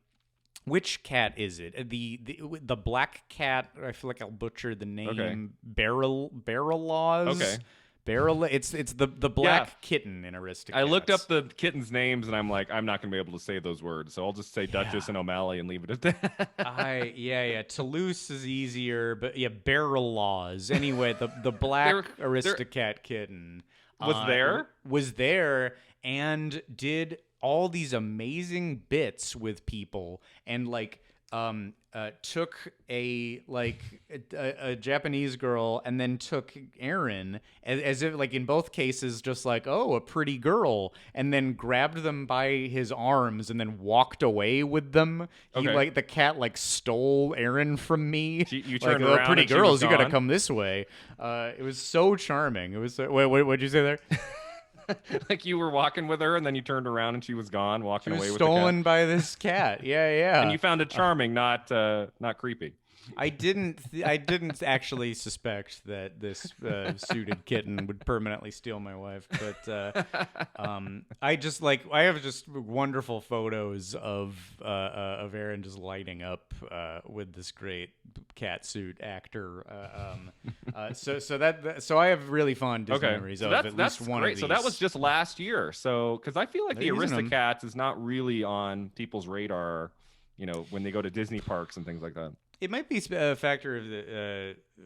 which cat is it? The black cat. I feel like I'll butcher the name. Okay. Barrelaws. Okay. It's the black kitten in Aristocats. I looked up the kittens' names and I'm like, I'm not gonna be able to say those words, so I'll just say Duchess and O'Malley and leave it at that. Yeah. Toulouse is easier, but yeah, Barrelaws. Anyway, the black Aristocat kitten was there and did all these amazing bits with people, and like took a Japanese girl and then took Aaron as if like in both cases just like, oh, a pretty girl, and then grabbed them by his arms and then walked away with them. He Okay. like the cat like stole Aaron from me. You like, turned "Oh, around pretty and she was girls, you gotta gone?" come this way. It was so charming. It was what'd you say there? Like you were walking with her and then you turned around and she was gone, walking She away was with the cat. stolen by this cat. Yeah. And you found it charming, not creepy. I didn't actually suspect that this suited kitten would permanently steal my wife, but I have just wonderful photos of Aaron just lighting up with this great cat suit actor. So I have really fond Disney memories so of that's at least one great. of these. So that was just last year. So because I feel like They're the using 'em. Aristocats is not really on people's radar, when they go to Disney parks and things like that. It might be a factor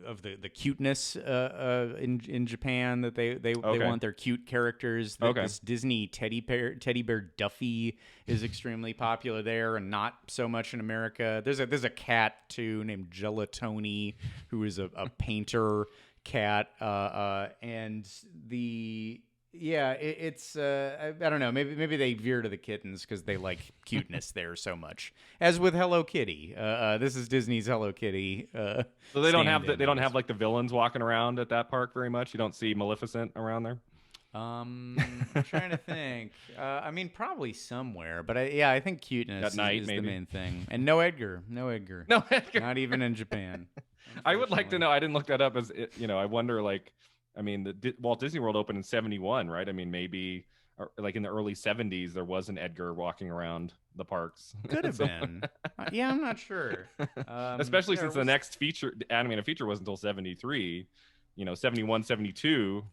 of the cuteness in Japan, that they want their cute characters. That This Disney teddy bear Duffy is extremely popular there, and not so much in America. There's a cat too named Gelatoni, who is a painter cat, and the. Yeah, it's I don't know. Maybe they veer to the kittens because they like cuteness there so much. As with Hello Kitty, this is Disney's Hello Kitty. So they don't have stand-in, they don't I have like the villains walking around at that park very much. You don't see Maleficent around there. I'm trying to think. I mean, probably somewhere, but I think cuteness At night, is maybe? the main thing. And no Edgar. No, Edgar. Not even in Japan. I would like to know. I didn't look that up. I wonder like. I mean, the Walt Disney World opened in 1971, right? I mean, maybe like in the early 1970s, there was an Edgar walking around the parks. Could have been. Yeah, I'm not sure. Especially since the next animated feature wasn't until 1973, 1971, 1972.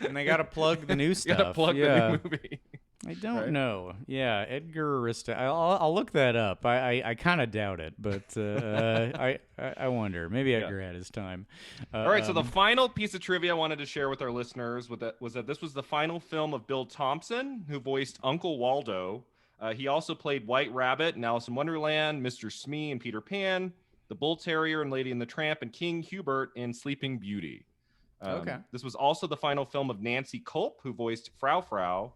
And they got to plug the new stuff. Got to plug the new movie. I don't Right? know. Yeah, Edgar Arista. I'll look that up. I kind of doubt it, but I wonder. Maybe Edgar had his time. All right, so the final piece of trivia I wanted to share with our listeners was that this was the final film of Bill Thompson, who voiced Uncle Waldo. He also played White Rabbit in Alice in Wonderland, Mr. Smee in Peter Pan, the Bull Terrier in Lady and the Tramp, and King Hubert in Sleeping Beauty. This was also the final film of Nancy Culp, who voiced Frau Frau.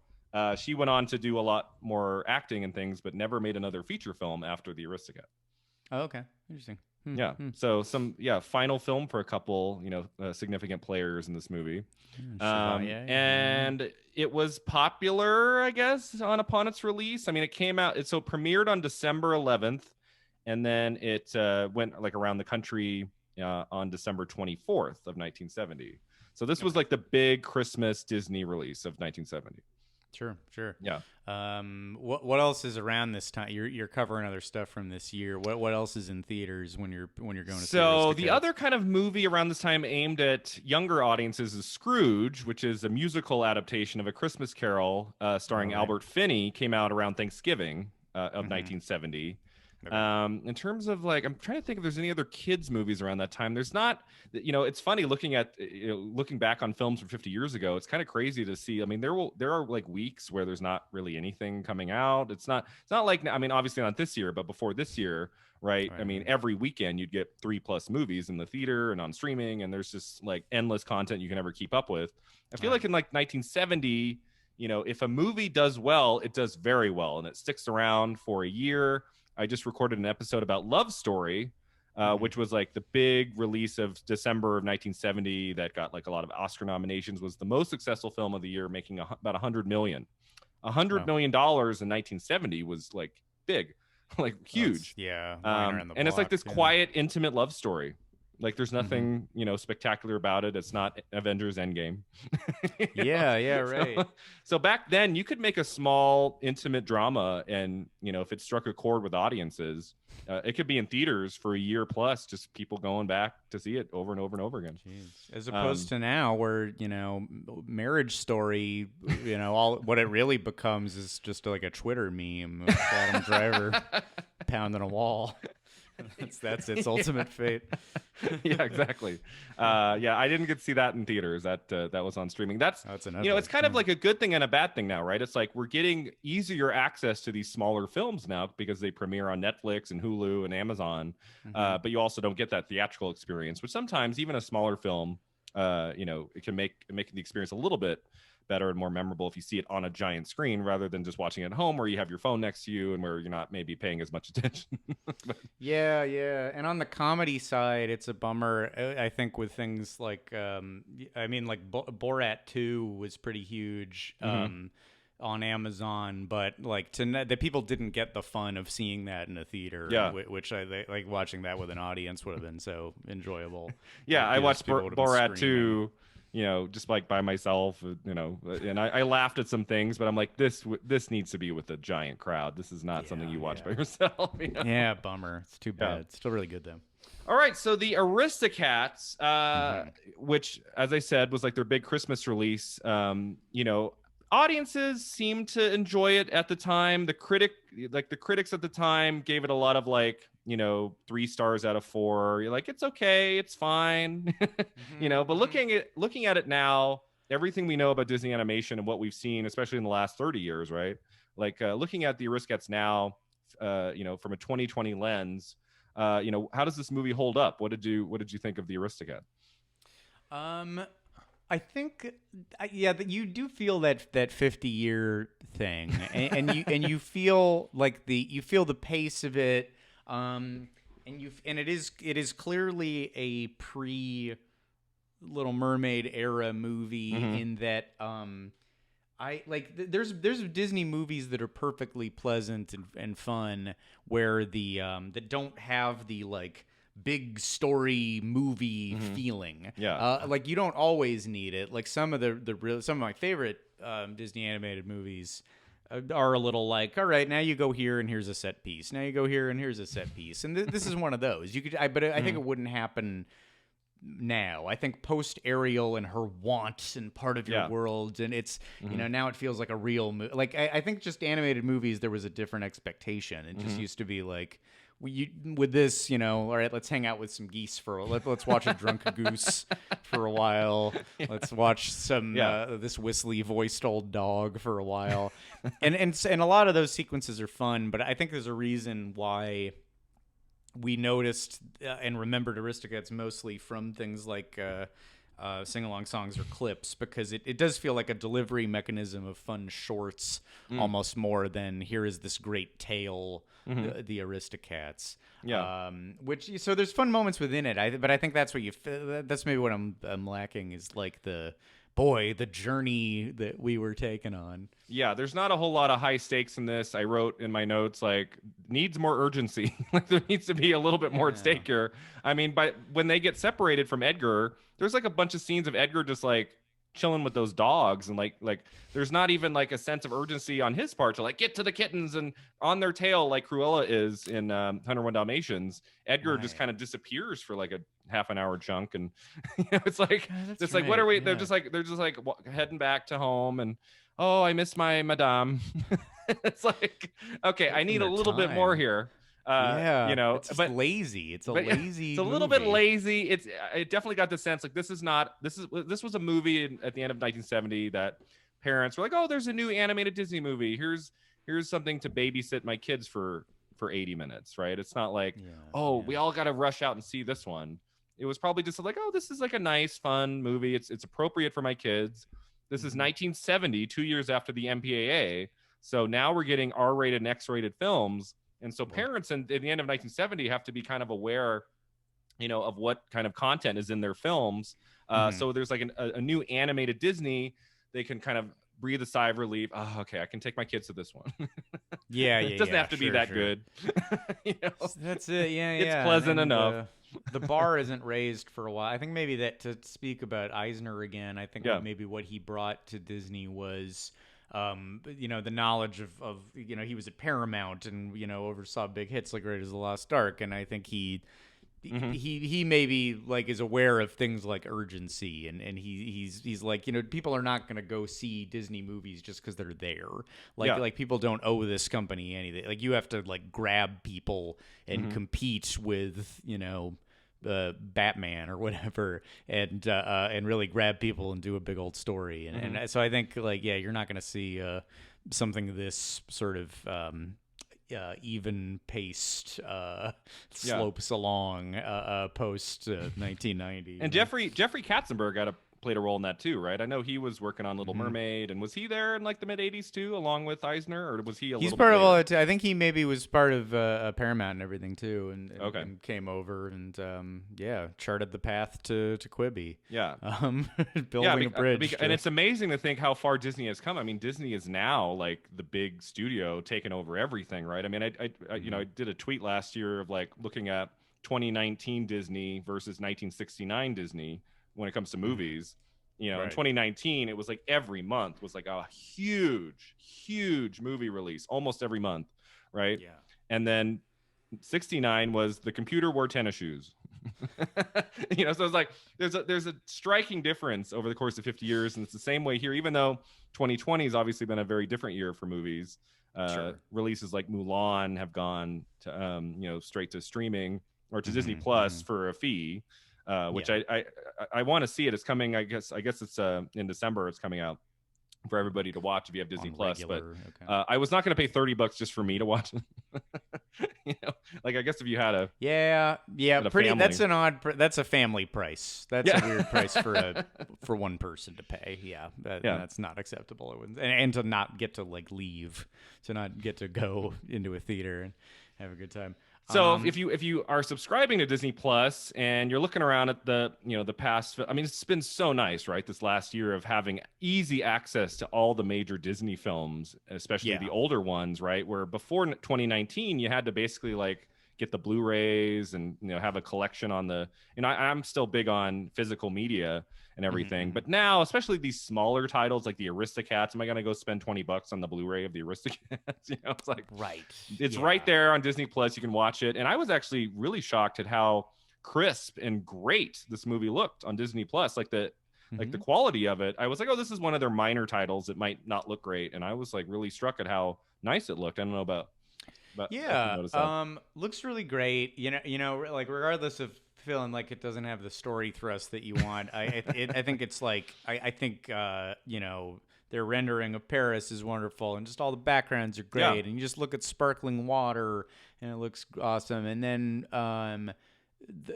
She went on to do a lot more acting and things, but never made another feature film after The Aristocat. Oh, okay, interesting. Yeah. So final film for a couple, significant players in this movie. Chevalier. And it was popular, I guess, upon its release. I mean, it came out, so it premiered on December 11th, and then it went like around the country on December 24th of 1970. So this was like the big Christmas Disney release of 1970. Sure. Yeah. What else is around this time? You're covering other stuff from this year. What else is in theaters when you're going to see So the Aristocats? other kind of movie around this time aimed at younger audiences is Scrooge, which is a musical adaptation of A Christmas Carol starring Albert Finney, came out around Thanksgiving of 1970. Okay. In terms of like, I'm trying to think if there's any other kids movies around that time. There's not, it's funny looking back on films from 50 years ago. It's kind of crazy to see. I mean, there are like weeks where there's not really anything coming out. It's not like, I mean, obviously not this year, but before this year, right? I mean, every weekend you'd get 3+ movies in the theater and on streaming, and there's just like endless content you can never keep up with. I feel like in like 1970, if a movie does well, it does very well, and it sticks around for a year. I just recorded an episode about Love Story, which was like the big release of December of 1970 that got like a lot of Oscar nominations, was the most successful film of the year, making about $100 million. $100 million in 1970 was like big, like huge. And it's like this quiet, intimate love story. Like there's nothing, spectacular about it. It's not Avengers Endgame. Right. So back then you could make a small, intimate drama, and if it struck a chord with audiences, it could be in theaters for a year plus, just people going back to see it over and over and over again. Jeez. As opposed to now, where Marriage Story, all what it really becomes is just like a Twitter meme of Adam Driver pounding a wall. That's its ultimate fate. Yeah, exactly. I didn't get to see that in theaters. That was on streaming. That's it's kind of like a good thing and a bad thing now, right? It's like we're getting easier access to these smaller films now because they premiere on Netflix and Hulu and Amazon. But you also don't get that theatrical experience, which sometimes even a smaller film, it can make the experience a little bit better and more memorable if you see it on a giant screen rather than just watching it at home where you have your phone next to you and where you're not maybe paying as much attention. Yeah. And on the comedy side, it's a bummer. I think with things like, Borat 2 was pretty huge on Amazon, but like the people didn't get the fun of seeing that in a theater, which like watching that with an audience would have been so enjoyable. I watched Borat 2. Just like by myself, and I laughed at some things, but I'm like, this needs to be with a giant crowd. This is not something you watch by yourself. Yeah, bummer. It's too bad. It's still really good though. All right, so the Aristocats, which, as I said, was like their big Christmas release. Audiences seemed to enjoy it at the time. The critics at the time gave it a lot of 3 stars out of 4. You're like, it's okay, it's fine. But looking at it now, everything we know about Disney animation and what we've seen, especially in the last 30 years, right? Like looking at the Aristocats now, from a 2020 lens, how does this movie hold up? What did you think of the Aristocat? I think, that you do feel that 50-year thing, and you feel like the pace of it, and it is clearly a pre Little Mermaid era movie in that there's Disney movies that are perfectly pleasant and fun where that don't have the big story movie feeling. You don't always need it. Like some of my favorite Disney animated movies are a little like, all right, now you go here and here's a set piece. Now you go here and here's a set piece. And this is one of those. I think it wouldn't happen now. I think post Ariel and her want and part of your world, and it's now it feels like a real movie. Like I think just animated movies, there was a different expectation. It just used to be like, with this, all right, let's hang out with some geese let's watch a drunk goose for a while. Let's watch some this whistly voiced old dog for a while, and a lot of those sequences are fun. But I think there's a reason why we noticed and remembered Aristocats mostly from things like sing-along songs or clips, because it does feel like a delivery mechanism of fun shorts almost more than here is this great tale, the Aristocats. Yeah. So there's fun moments within it. But I think that's what that's maybe what I'm lacking, is like the journey that we were taken on. Yeah, there's not a whole lot of high stakes in this. I wrote in my notes, like, needs more urgency. Like, there needs to be a little bit more at stake here. I mean, when they get separated from Edgar, there's like a bunch of scenes of Edgar just like chilling with those dogs, and like there's not even like a sense of urgency on his part to like get to the kittens and on their tail like Cruella is in 101 Dalmatians. Edgar just kind of disappears for like a half an hour chunk, and it's like like, what are we? They're just like heading back to home, and oh, I miss my madame. It's like, okay, I need a little bit more here. It's just lazy. It's lazy. It's a little bit lazy. It definitely got the sense like this was a movie at the end of 1970 that parents were like, oh, there's a new animated Disney movie. Here's something to babysit my kids for 80 minutes, right? It's not like, we all got to rush out and see this one. It was probably just like, oh, this is like a nice, fun movie. It's appropriate for my kids. This is 1970, 2 years after the MPAA. So now we're getting R-rated and X-rated films. And so parents at the end of 1970 have to be kind of aware, of what kind of content is in their films. So there's like a new animated Disney. They can kind of breathe a sigh of relief. Oh, okay, I can take my kids to this one. It doesn't have to be that good. That's it. It's pleasant enough. The bar isn't raised for a while. I think maybe that, to speak about Eisner again, I think maybe what he brought to Disney was the knowledge of he was at Paramount and oversaw big hits like Raiders of the Lost Ark, and I think he maybe like is aware of things like urgency, and he's like, people are not going to go see Disney movies just because they're there. Like people don't owe this company anything. Like, you have to like grab people and compete with Batman or whatever, and really grab people and do a big old story, and so I think like you're not going to see something this sort of even paced slopes along post 1990. And Jeffrey Katzenberg played a role in that too, right? I know he was working on Little Mermaid, and was he there in like the mid 80s too, along with Eisner, or was he He's part of all it too. I think he maybe was part of Paramount and everything too, and came over and charted the path to Quibi. Building a bridge. And it's amazing to think how far Disney has come. I mean, Disney is now like the big studio taking over everything, right? I mean, I did a tweet last year of like looking at 2019 Disney versus 1969 Disney when it comes to movies. In 2019 it was like every month was like a huge movie release, almost every month, right? And then 69 was the computer wore tennis shoes. So it's like there's a striking difference over the course of 50 years, and it's the same way here, even though 2020 has obviously been a very different year for movies. Releases like Mulan have gone to straight to streaming or to Disney Plus for a fee. Which I want to see it. It's coming. I guess it's in December. It's coming out for everybody to watch if you have Disney Plus. But I was not going to pay $30 just for me to watch it. Like, I guess if you had a pretty. Family. That's a family price. That's a weird price for one person to pay. That's not acceptable. And to not get to like leave, to not get to go into a theater and have a good time. So if you are subscribing to Disney Plus and you're looking around at the past, I mean, it's been so nice, right? This last year of having easy access to all the major Disney films, especially the older ones, right? Where before 2019, you had to basically like get the Blu-rays and have a collection on the. I'm still big on physical media and everything, but now, especially these smaller titles like the Aristocats, am I gonna go spend $20 on the Blu-ray of the Aristocats? It's like it's right there on Disney Plus. You can watch it, and I was actually really shocked at how crisp and great this movie looked on Disney Plus. Like the quality of it, I was like, oh, this is one of their minor titles. It might not look great, and I was like really struck at how nice it looked. I don't know about. But looks really great. Like regardless of feeling like it doesn't have the story thrust that you want, I think it's like I think their rendering of Paris is wonderful, and just all the backgrounds are great, and you just look at sparkling water and it looks awesome, and then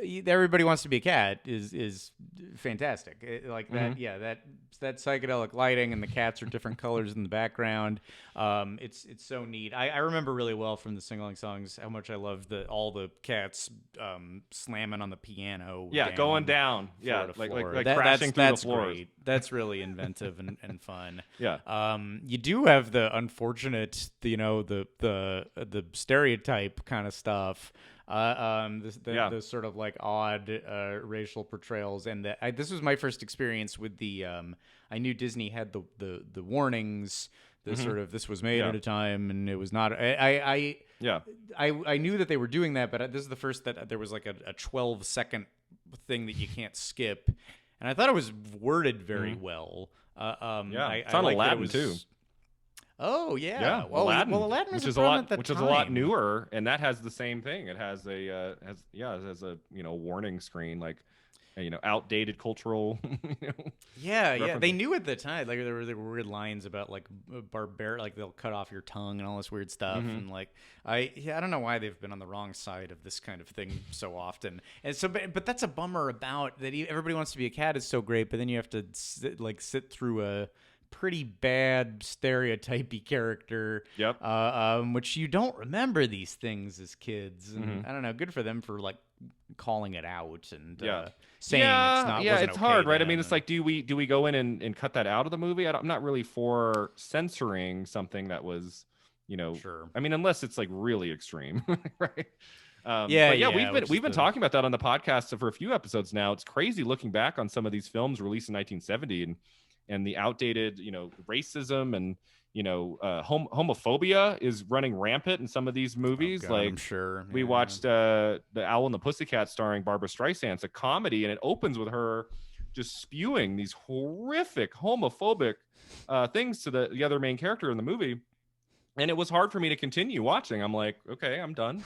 Everybody Wants to Be a Cat is fantastic. Like that, that psychedelic lighting and the cats are different colors in the background. It's so neat. I remember really well from the sing-along songs how much I loved all the cats slamming on the piano. Yeah, going down. Yeah, like crashing through the floors. Great. That's really inventive and fun. Yeah. You do have the unfortunate, the stereotype kind of stuff. The sort of like odd racial portrayals, and this was my first experience with the. I knew Disney had the warnings. The sort of this was made at a time, and it was not. I knew that they were doing that, but this is the first that there was like a 12-second thing that you can't skip, and I thought it was worded very well. It's on Aladdin too. Oh yeah, yeah. Well, Aladdin which is a lot newer, and that has the same thing. It has a warning screen, like outdated cultural. Yeah. They knew at the time, like there were weird lines about like like they'll cut off your tongue and all this weird stuff, and like I don't know why they've been on the wrong side of this kind of thing so often. And so, but that's a bummer about that. Everybody Wants to Be a Cat is so great, but then you have to sit through a pretty bad stereotypy character, which you don't remember these things as kids, and I don't know, good for them for like calling it out and saying it's hard, right? I mean, it's like, do we go in and cut that out of the movie? I'm not really for censoring something that was, sure. I mean, unless it's like really extreme, right? We've been talking about that on the podcast for a few episodes now. It's crazy looking back on some of these films released in 1970 and the outdated, racism and, homophobia is running rampant in some of these movies. Oh, God, I'm sure. We watched The Owl and the Pussycat starring Barbara Streisand. It's a comedy, and it opens with her just spewing these horrific homophobic things to the other main character in the movie. And it was hard for me to continue watching. I'm like, okay, I'm done.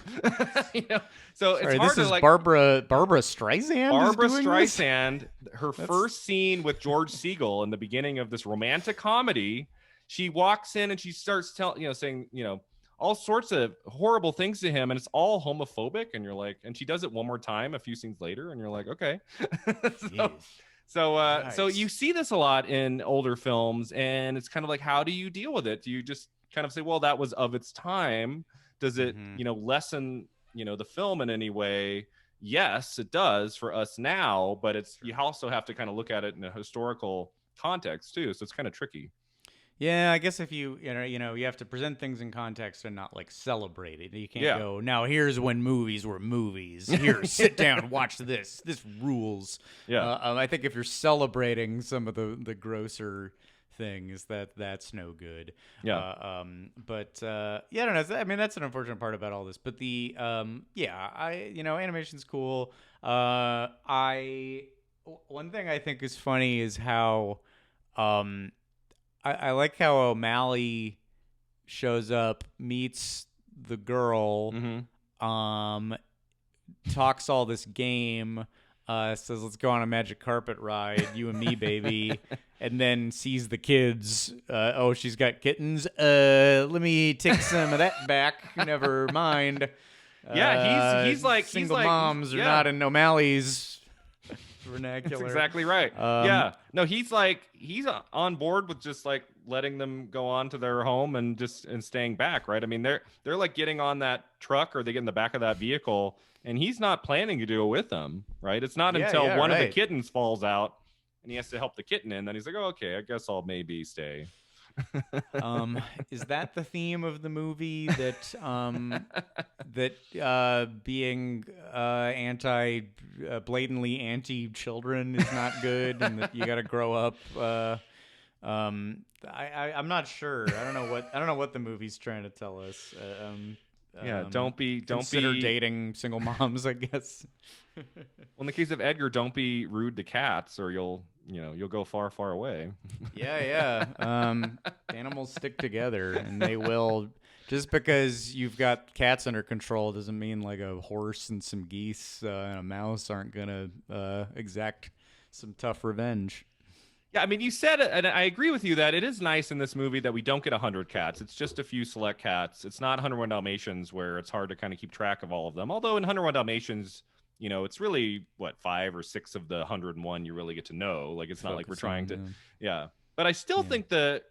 So it's hard to like Barbara Streisand. Barbara Streisand, her first scene with George Segal in the beginning of this romantic comedy, she walks in and she starts saying, all sorts of horrible things to him, and it's all homophobic. And you're like, and she does it one more time a few scenes later, and you're like, okay. So you see this a lot in older films, and it's kind of like, how do you deal with it? Do you just kind of say, well, that was of its time? Does it, lessen, the film in any way? Yes, it does for us now, but you also have to kind of look at it in a historical context too. So it's kind of tricky. Yeah, I guess if you have to present things in context and not like celebrate it. You can't go, now here's when movies were movies. Here, sit down, watch this. This rules. Yeah. I think if you're celebrating some of the grosser things, that's no good. Yeah. I don't know. I mean, that's an unfortunate part about all this. But animation's cool. One thing I think is funny is how I like how O'Malley shows up, meets the girl, talks all this game, says, let's go on a magic carpet ride, you and me, baby, and then sees the kids. She's got kittens. Let me take some of that back. Never mind. He's like single moms are not in O'Malley's vernacular. That's exactly right. He's on board with just like letting them go on to their home and staying back, right? I mean, they're like getting on that truck or they get in the back of that vehicle, and he's not planning to do it with them, right? It's not until one of the kittens falls out and he has to help the kitten in, then he's like, oh, okay, I guess I'll maybe stay. Is that the theme of the movie, that being blatantly anti-children is not good, and that you got to grow up? I'm not sure. I don't know what the movie's trying to tell us. Don't consider dating single moms, I guess. Well, in the case of Edgar, don't be rude to cats, or you'll go far, far away. Yeah. Animals stick together, and they will. Just because you've got cats under control doesn't mean like a horse and some geese and a mouse aren't gonna exact some tough revenge. Yeah, I mean, you said it, and I agree with you that it is nice in this movie that we don't get 100 cats. It's just a few select cats. It's not 101 Dalmatians where it's hard to kind of keep track of all of them. Although in 101 Dalmatians, it's really what 5 or 6 of the 101 you really get to know. Like it's not like we're trying to, yeah. But I still think the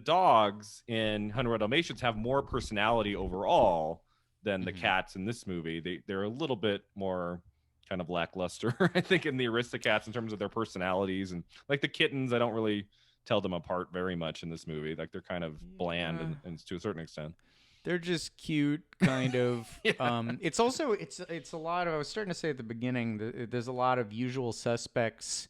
dogs in 101 Dalmatians have more personality overall than the cats in this movie. They're a little bit more kind of lackluster, I think, in the Aristocats in terms of their personalities, and like the kittens, I don't really tell them apart very much in this movie. Like they're kind of bland and to a certain extent. They're just cute, kind of. It's also it's a lot of. I was starting to say at the beginning, there's a lot of usual suspects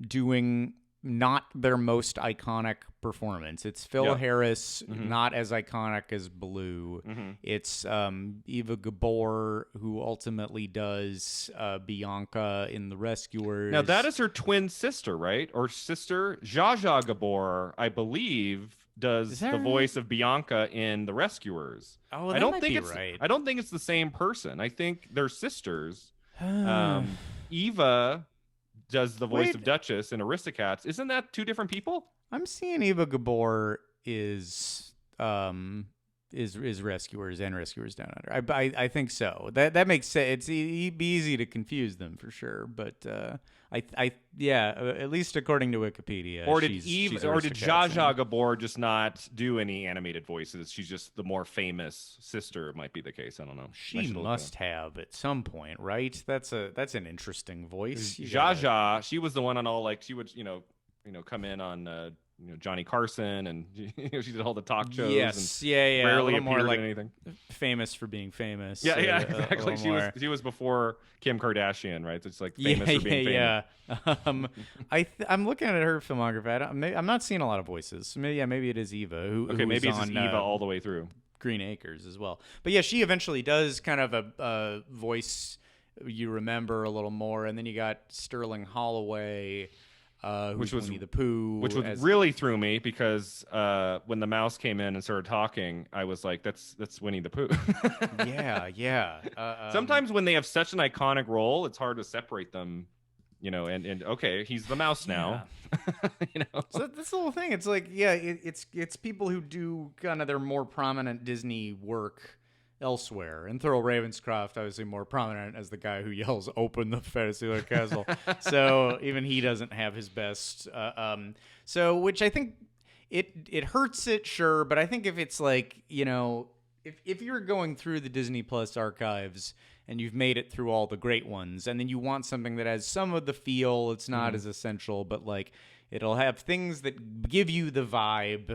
doing not their most iconic performance. It's Phil Harris, not as iconic as Blue. It's Eva Gabor, who ultimately does Bianca in The Rescuers. Now that is her twin sister, right? Or sister? Zsa Zsa Gabor, I believe, does the voice of Bianca in The Rescuers. Oh, I don't think it's right. I don't think it's the same person. I think they're sisters. Eva does the voice of Duchess in Aristocats. Isn't that 2 different people? I'm seeing Eva Gabor is Rescuers and Rescuers Down Under. I think so. That makes sense. It'd be easy to confuse them for sure, but at least according to Wikipedia. Or did she's Zsa Zsa Gabor just not do any animated voices? She's just the more famous sister. Might be the case. I don't know. She must have at some point, right? That's an interesting voice. Zsa Zsa, she was the one on all, like, she would come in on Johnny Carson, and she did all the talk shows. Yes, and rarely appeared more like in anything. Famous for being famous. Yeah, exactly. She was before Kim Kardashian, right? It's like famous for being famous. I'm looking at her filmography. I'm not seeing a lot of voices. Maybe it is Eva. Who maybe it's on, Eva all the way through Green Acres as well. But yeah, she eventually does kind of a voice you remember a little more, and then you got Sterling Holloway. Which was Winnie the Pooh, which really threw me because when the mouse came in and started talking, I was like, "That's Winnie the Pooh." yeah. Sometimes when they have such an iconic role, it's hard to separate them. And okay, he's the mouse now. So that's the whole thing. It's like, it's people who do kind of their more prominent Disney work elsewhere, and Thurl Ravenscroft obviously more prominent as the guy who yells "Open the Fantasyland Castle." So even he doesn't have his best. So which I think it hurts it, sure, but I think if it's like if you're going through the Disney Plus archives and you've made it through all the great ones, and then you want something that has some of the feel, it's not as essential, but like it'll have things that give you the vibe.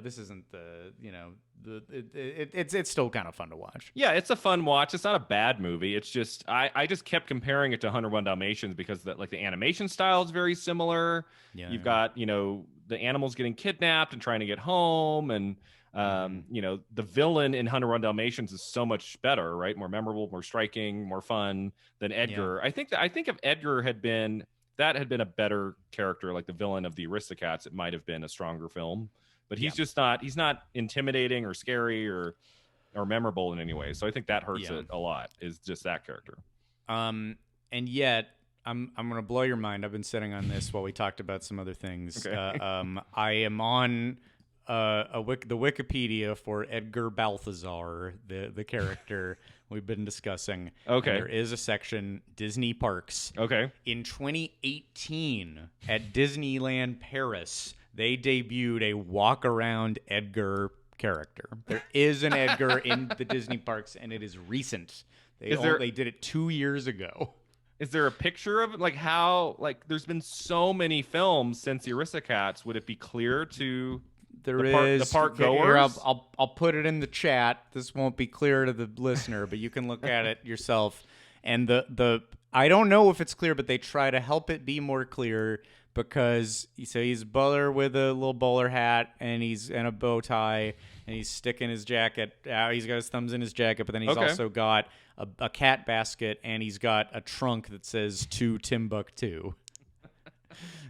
This isn't it's still kind of fun to watch. Yeah, it's a fun watch. It's not a bad movie. It's just I just kept comparing it to 101 Dalmatians because the animation style is very similar. Yeah, you've got the animals getting kidnapped and trying to get home, and the villain in 101 Dalmatians is so much better, right? More memorable, more striking, more fun than Edgar. Yeah. I think if Edgar had been a better character, like the villain of the Aristocats, it might have been a stronger film. But he's just not. He's not intimidating or scary or memorable in any way. So I think that hurts it a lot. Is just that character. And yet, I'm gonna blow your mind. I've been sitting on this while we talked about some other things. Okay. I am on the Wikipedia for Edgar Balthazar, the character we've been discussing. Okay. And there is a section Disney parks. Okay. In 2018 at Disneyland Paris, they debuted a walk-around Edgar character. There is an Edgar in the Disney parks, and it is recent. They did it 2 years ago. Is there a picture of it? Like how? Like there's been so many films since the Aristocats. Would it be clear to the park goers? Here, I'll put it in the chat. This won't be clear to the listener, but you can look at it yourself. And the I don't know if it's clear, but they try to help it be more clear. Because he's a bowler with a little bowler hat and a bow tie, and he's sticking his jacket out. He's got his thumbs in his jacket, but then he's also got a cat basket, and he's got a trunk that says "To Timbuktu."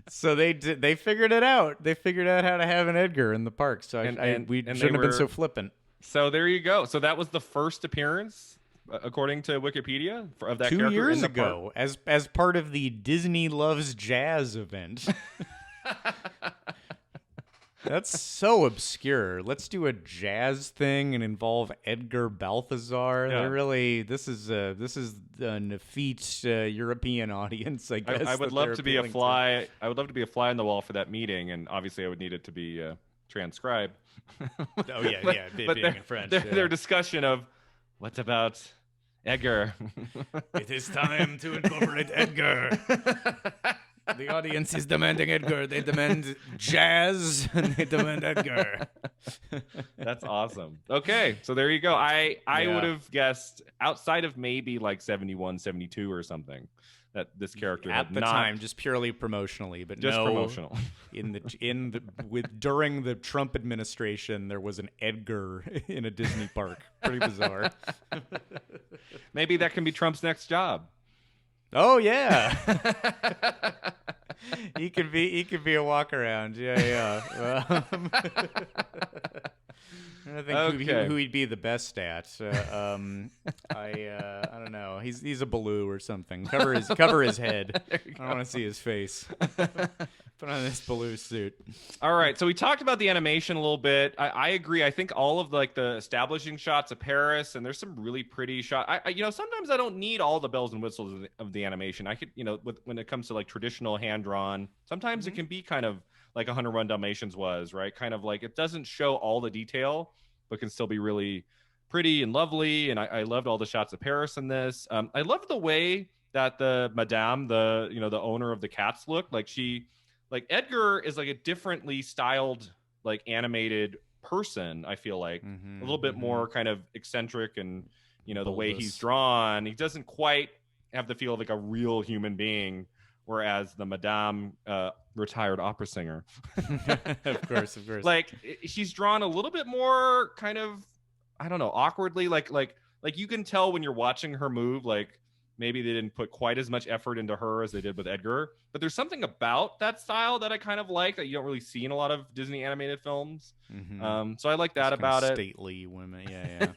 So they figured it out. They figured out how to have an Edgar in the park. So we shouldn't have been so flippant. So there you go. So that was the first appearance, according to Wikipedia, of that 2 character years in the ago, park. as part of the Disney Loves Jazz event. That's so obscure. Let's do a jazz thing and involve Edgar Balthazar. Yeah. This is an effete European audience, I guess. I would that love they're to be a appealing fly. I would love to be a fly on the wall for that meeting, and obviously, I would need it to be transcribed. Oh yeah, but, yeah, but being in French. their discussion of what about Edgar? It is time to incorporate Edgar. The audience is demanding Edgar. They demand jazz, and they demand Edgar. That's awesome. Okay, so there you go. I Yeah. would have guessed outside of maybe like 71, 72 or something that this character At had the not, time, just purely promotionally, but just no, promotional. during the Trump administration, there was an Edgar in a Disney park. Pretty bizarre. Maybe that can be Trump's next job. Oh yeah. He could be a walk around. Yeah. I think who he'd be the best at. I don't know. He's a Baloo or something. Cover his head. I don't want to see his face. Put on this Baloo suit. All right, so we talked about the animation a little bit. I agree. I think all of like the establishing shots of Paris, and there's some really pretty shots. Sometimes I don't need all the bells and whistles of the animation. I could, when it comes to like traditional hand drawn, sometimes it can be kind of like 101 Dalmatians was, right? Kind of like it doesn't show all the detail, but can still be really pretty and lovely. And I loved all the shots of Paris in this. I loved the way that the Madame, the owner of the cats looked like. Like Edgar is like a differently styled, like animated person. I feel like a little bit more kind of eccentric, and the way he's drawn, he doesn't quite have the feel of like a real human being. Whereas the Madame, retired opera singer, of course, like she's drawn a little bit more kind of, I don't know, awkwardly. Like you can tell when you're watching her move, like maybe they didn't put quite as much effort into her as they did with Edgar. But there's something about that style that I kind of like that you don't really see in a lot of Disney animated films. So I like that about it. Stately women, yeah.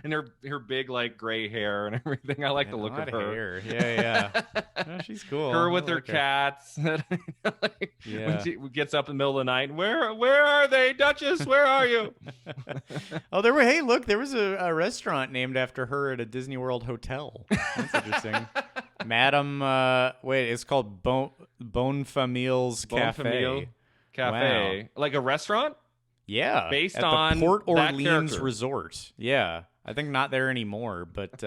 And her big like gray hair and everything. I like the look of her. Hair. Yeah. Oh, she's cool. Her with her cats. When she gets up in the middle of the night, where are they, Duchess? Where are you? Oh, there was a restaurant named after her at a Disney World hotel. That's interesting. Madam, it's called Bonne Famille's Cafe. Famille Cafe. Wow. Like a restaurant? Yeah. Based at on the Port that Orleans character. Resort. Yeah. I think not there anymore, but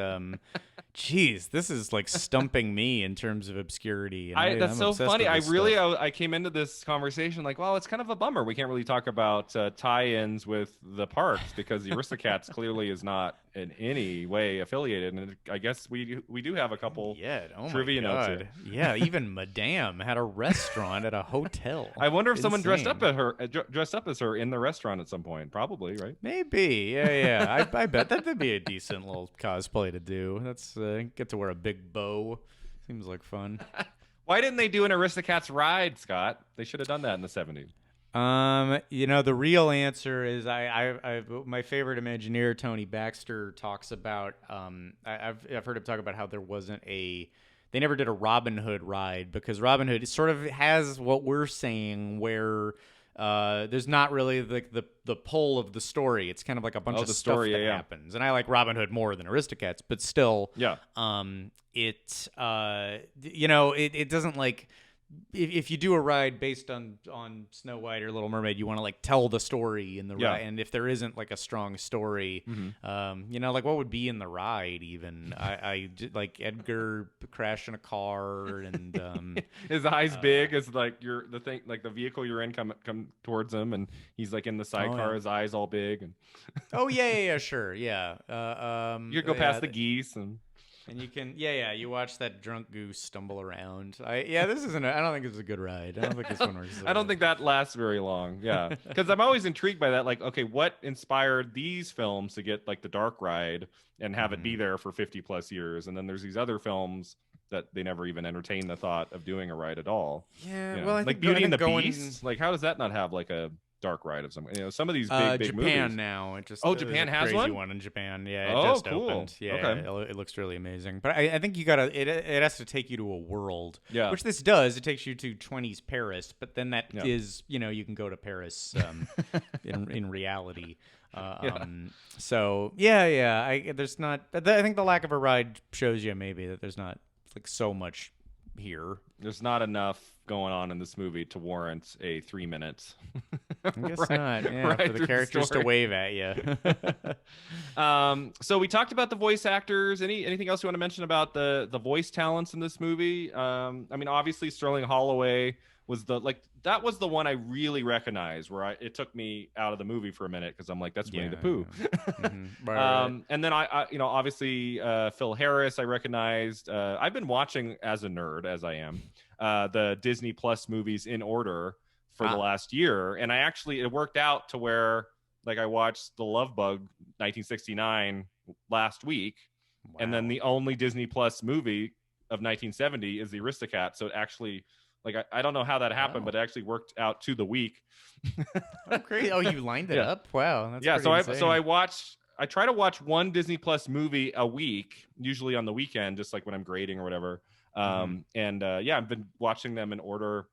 geez, this is like stumping me in terms of obscurity. And that's I'm so obsessed funny. with this stuff. I came into this conversation like, well, it's kind of a bummer. We can't really talk about tie-ins with the parks because the Aristocats clearly is not in any way affiliated. And I guess we do have a couple trivia notes here. Yeah, even Madame had a restaurant at a hotel. I wonder if someone dressed Insane. up as her in the restaurant at some point. Probably, right? Maybe, yeah. I bet that'd be a decent little cosplay to do. That's get to wear a big bow. Seems like fun. Why didn't they do an Aristocats ride, Scott? They should have done that in the 70s. The real answer is my favorite Imagineer, Tony Baxter, talks about. I've heard him talk about how they never did a Robin Hood ride because Robin Hood sort of has what we're saying where. There's not really the pull of the story. It's kind of like a bunch of stuff that happens. And I like Robin Hood more than Aristocats, but still, it doesn't like if you do a ride based on Snow White or Little Mermaid, you want to like tell the story in the ride. And if there isn't like a strong story, like what would be in the ride even? I like Edgar crashing a car and his eyes big as like the vehicle you're in come towards him, and he's like in the sidecar, his eyes all big. And sure, yeah. You could go past the geese and you can, you watch that drunk goose stumble around. I don't think it's a good ride. I don't think this one works. I don't think that lasts very long. Yeah. Because I'm always intrigued by that. Like, okay, what inspired these films to get like the dark ride and have it be there for 50 plus years? And then there's these other films that they never even entertained the thought of doing a ride at all. Yeah. You know? Well, I like think Beauty and the Beast. Like, how does that not have like a dark ride of some. Some of these big Japan movies. now. It just Japan there's a has crazy one in Japan. Yeah, it Oh, just cool. opened. Yeah, Okay. it looks really amazing. But I think you gotta it has to take you to a world. Yeah. Which this does. It takes you to 20s Paris, but then that Yeah. is you can go to Paris in reality. Yeah. So yeah. There's not. I think the lack of a ride shows you maybe that there's not like so much here. There's not enough going on in this movie to warrant a 3 minutes. I guess Right- not. Yeah, right for through the characters to story. wave at you. So we talked about the voice actors. Anything else you want to mention about the voice talents in this movie? I mean, obviously Sterling Holloway was that was the one I really recognized. It took me out of the movie for a minute because I'm like, that's Winnie the Pooh. Right. And then I obviously Phil Harris I recognized. I've been watching as a nerd as I am the Disney Plus movies in order for the last year, and it worked out to where like I watched The Love Bug 1969 last week, and then the only Disney Plus movie of 1970 is the Aristocats. So it actually, like, I don't know how that happened, but it actually worked out to the week. Oh, great! Oh, you lined it Yeah. up. Wow, that's Yeah, pretty so insane. I try to watch one Disney Plus movie a week, usually on the weekend, just like when I'm grading or whatever. I've been watching them in order.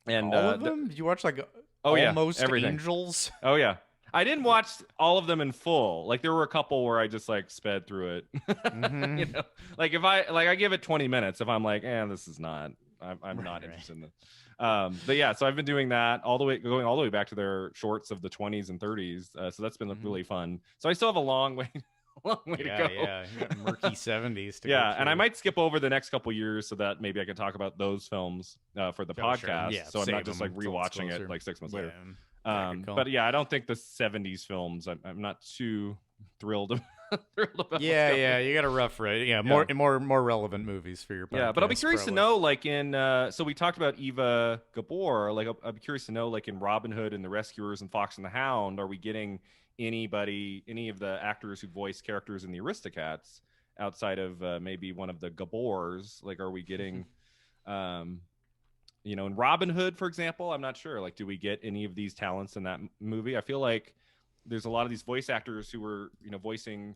And all of them? Did you watch like yeah, Almost everything. Angels? Oh yeah. I didn't watch all of them in full. Like there were a couple where I just like sped through it. Like if I give it 20 minutes, if I'm like, this is not, I'm not interested in this. But yeah, so I've been doing that going all the way back to their shorts of the 20s and 30s. So that's been really fun. So I still have a long way to go. Yeah, you got murky 70s to go And I through. might skip over the next couple years so that maybe I can talk about those films for the podcast. Sure. Yeah, so I'm save not just them like until it's rewatching it closer. like 6 months Yeah. later. Good call. But yeah, I don't think the 70s films, I'm not too thrilled about. Yeah, you got a rough rate. Yeah, more relevant movies for your podcast. Yeah, but I'll be curious probably. to know, like in so we talked about Eva Gabor. Like I'll be curious to know, like in Robin Hood and the Rescuers and Fox and the Hound, are we getting any of the actors who voice characters in the Aristocats outside of maybe one of the Gabors? Like, are we getting, in Robin Hood, for example? I'm not sure. Like, do we get any of these talents in that movie? I feel like there's a lot of these voice actors who were, voicing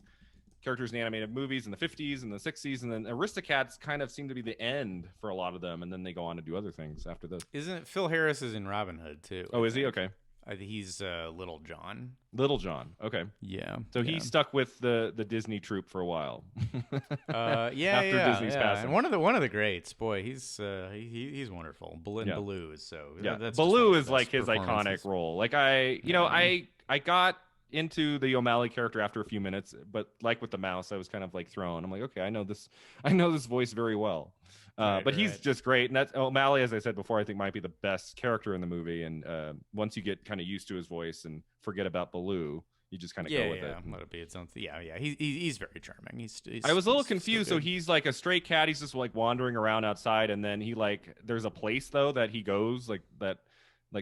characters in animated movies in the 50s and the 60s, and then Aristocats kind of seem to be the end for a lot of them, and then they go on to do other things after this. Isn't Phil Harris is in Robin Hood too? Oh, is he? Okay. He's Little John. Little John. Okay. Yeah. So he stuck with the Disney troupe for a while. After Disney's passing. And one of the greats, boy, he's wonderful. Baloo is so. That's Baloo just is one like of the his best iconic performances. role. Like I got into the O'Malley character after a few minutes, but like with the mouse, I was kind of like thrown. I'm like, okay, I know this voice very well. But he's just great, and that's O'Malley, as I said before, I think might be the best character in the movie. And once you get kind of used to his voice and forget about Baloo, you just kind of go with it. Let it be its own thing. Yeah. He's very charming. He's I was a little so confused. So good. he's like a stray cat. He's just like wandering around outside, and then there's a place though that he goes like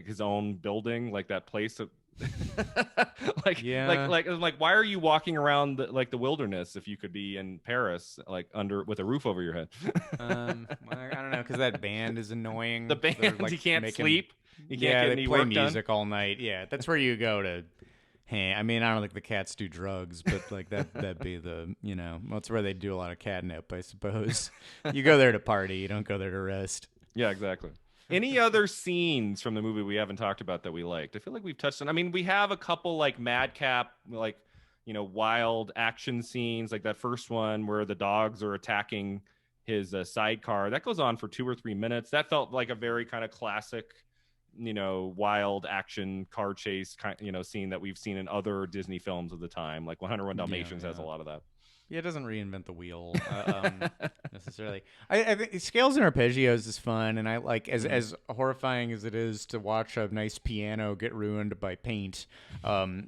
his own building, like that place. Like why are you walking around the wilderness if you could be in Paris like with a roof over your head? I don't know, because that band is annoying. The band, They're, like, you can't making- sleep. You can't Yeah, get they any play work music all night. Yeah, that's where you go to. Hey, I mean, I don't think the cats do drugs, but like that'd be the that's where they do a lot of catnip, I suppose. You go there to party. You don't go there to rest. Yeah, exactly. Any other scenes from the movie we haven't talked about that we liked? I feel like we've touched on. I mean, we have a couple like madcap, like wild action scenes, like that first one where the dogs are attacking his sidecar. That goes on for 2 or 3 minutes. That felt like a very kind of classic, wild action car chase kind, scene that we've seen in other Disney films of the time. Like 101 Dalmatians has a lot of that. Yeah, it doesn't reinvent the wheel necessarily. I think Scales and Arpeggios is fun, and I like as horrifying as it is to watch a nice piano get ruined by paint.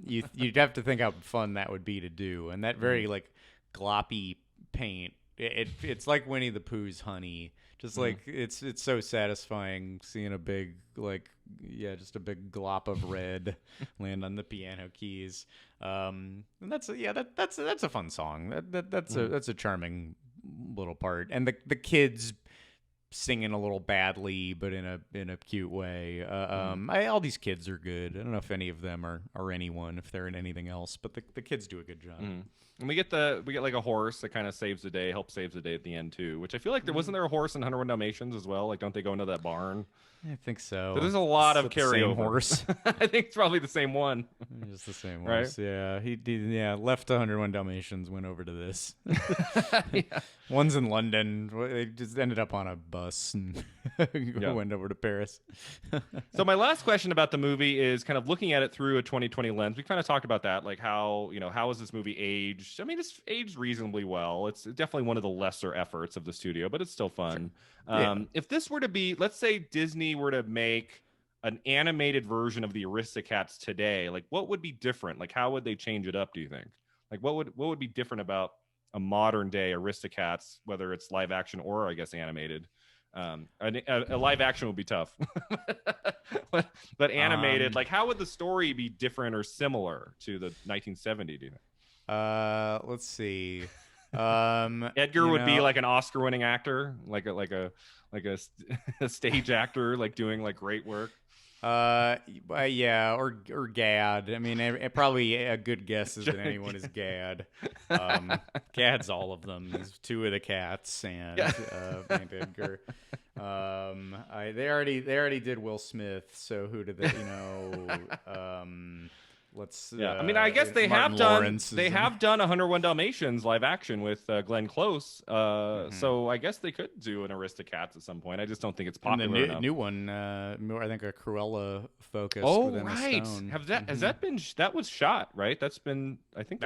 You'd have to think how fun that would be to do, and that very like gloppy paint. It's like Winnie the Pooh's honey. Just like it's so satisfying seeing a big just a big glop of red land on the piano keys. And that's a fun song. That's a charming little part. And the kids singing a little badly, but in a cute way. All these kids are good. I don't know if any of them are anyone, if they're in anything else, but the kids do a good job. And we get like a horse that kind of saves the day, helps saves the day at the end too. Which I feel like wasn't there a horse in 101 Dalmatians as well? Like, don't they go into that barn? I think so. So there's a lot of The same carryover. horse. I think it's probably the same one. Just the same Right? horse. Yeah, he left 101 Dalmatians, went over to this. Yeah. One's in London. They just ended up on a bus and went over to Paris. So my last question about the movie is kind of looking at it through a 2020 lens. We kind of talked about that, like how is this movie aged? I mean, it's aged reasonably well. It's definitely one of the lesser efforts of the studio, but it's still fun. Sure. If this were to be, let's say Disney were to make an animated version of the Aristocats today, like what would be different? Like how would they change it up, do you think? Like what would be different about a modern day Aristocats, whether it's live action or I guess animated? A live action would be tough, but animated, like how would the story be different or similar to the 1970? Do you think? Let's see. Edgar would be like an Oscar-winning actor, like a stage actor, like doing like great work. Yeah, or Gad. I mean, probably a good guess is that anyone is Gad. Gad's all of them. He's two of the cats and Edgar. They already did Will Smith. So who did they? I mean, I guess they have done 101 Dalmatians live action with Glenn Close. So I guess they could do an Aristocats at some point. I just don't think it's popular and enough. New one, more I think a Cruella focus. Oh, right. Has that been? That was shot, right? That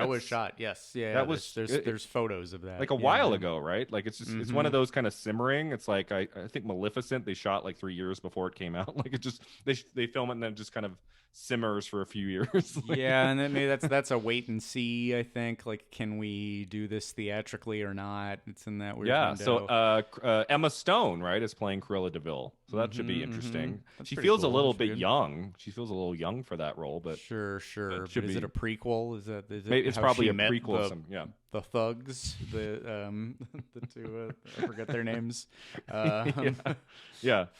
was shot. Yes. Yeah. That was. There's photos of that. Like a while ago, right? Like it's just it's one of those kind of simmering. It's like I think Maleficent they shot like 3 years before it came out. Like it just they film it and then it just kind of simmers for a few years. Yeah, and then maybe that's a wait and see. I think like, can we do this theatrically or not? It's in that weird window. So Emma Stone, right, is playing Cruella de Vil, so that should be interesting. She feels a little bit young. She feels a little young for that role, but sure. But is it a prequel? Is it? It's probably a prequel. The thugs, the two, I forget their names.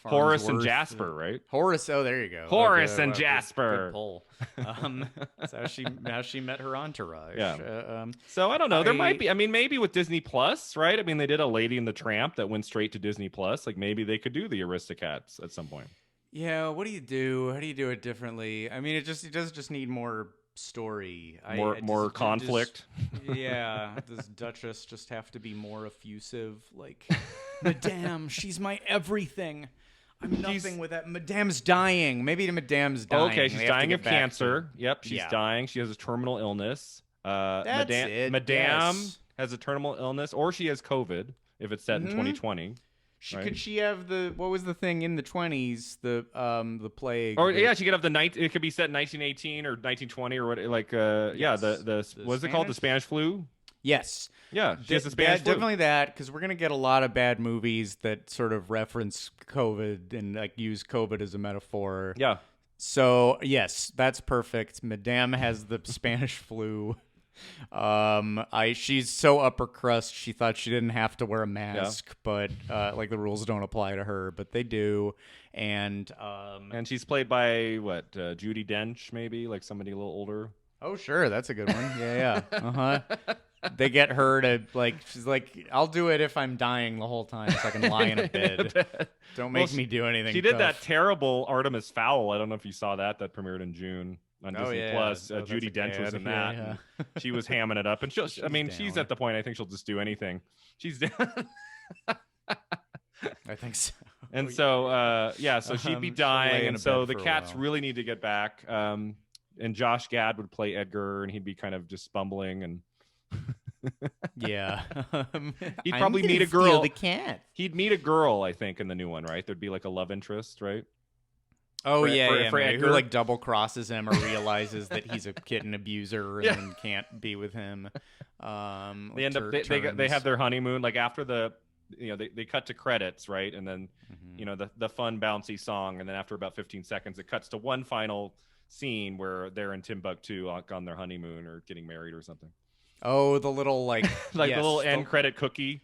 Horace and Jasper, right? Horace. Oh, there you go. Horace and Jasper. Good pull. That's how she met her entourage. Yeah. So I don't know. There might be. I mean, maybe with Disney Plus, right? I mean, they did a Lady and the Tramp that went straight to Disney Plus. Like maybe they could do the Aristocats at some point. Yeah. What do you do? How do you do it differently? I mean, it does just need more story, more conflict. Does Duchess just have to be more effusive? Like, Madame, she's my everything. I'm nothing without. Madame's dying. Maybe Madame's dying. Okay, she's dying of cancer. Yep, she's dying. She has a terminal illness. Madame has a terminal illness, or she has COVID if it's set in 2020. Could she have what was the thing in the 20s? The plague. Or she could have it could be set in 1918 or 1920 or what? Like what's it called? The Spanish flu. Yes. Yeah, she has the Spanish flu. Definitely that, because we're gonna get a lot of bad movies that sort of reference COVID and like use COVID as a metaphor. Yeah. So yes, that's perfect. Madame has the Spanish flu. She's so upper crust. She thought she didn't have to wear a mask, but like the rules don't apply to her, but they do. And she's played by Judi Dench, maybe like somebody a little older. Oh, sure, that's a good one. Yeah. They get her to she's like, I'll do it if I'm dying the whole time, so I can lie in a bed. Don't make me do anything. She did that terrible Artemis Fowl. I don't know if you saw that premiered in June on Disney Plus. Judi Dench was in that. Yeah. She was hamming it up, and she's at the point. I think she'll just do anything. She's down. I think so. And so, so she'd be dying, and so the cats really need to get back. And Josh Gad would play Edgar, and he'd be kind of just bumbling and. He'd probably meet a girl. The cat. He'd meet a girl, I think, in the new one, right? There'd be like a love interest, right? Oh, for Edgar, who like double crosses him or realizes that he's a kitten abuser and can't be with him. They end up they have their honeymoon, like after they cut to credits, right? And then the fun bouncy song, and then after about 15 seconds it cuts to one final scene where they're in Timbuktu on their honeymoon or getting married or something. Oh, the little the little end credit cookie.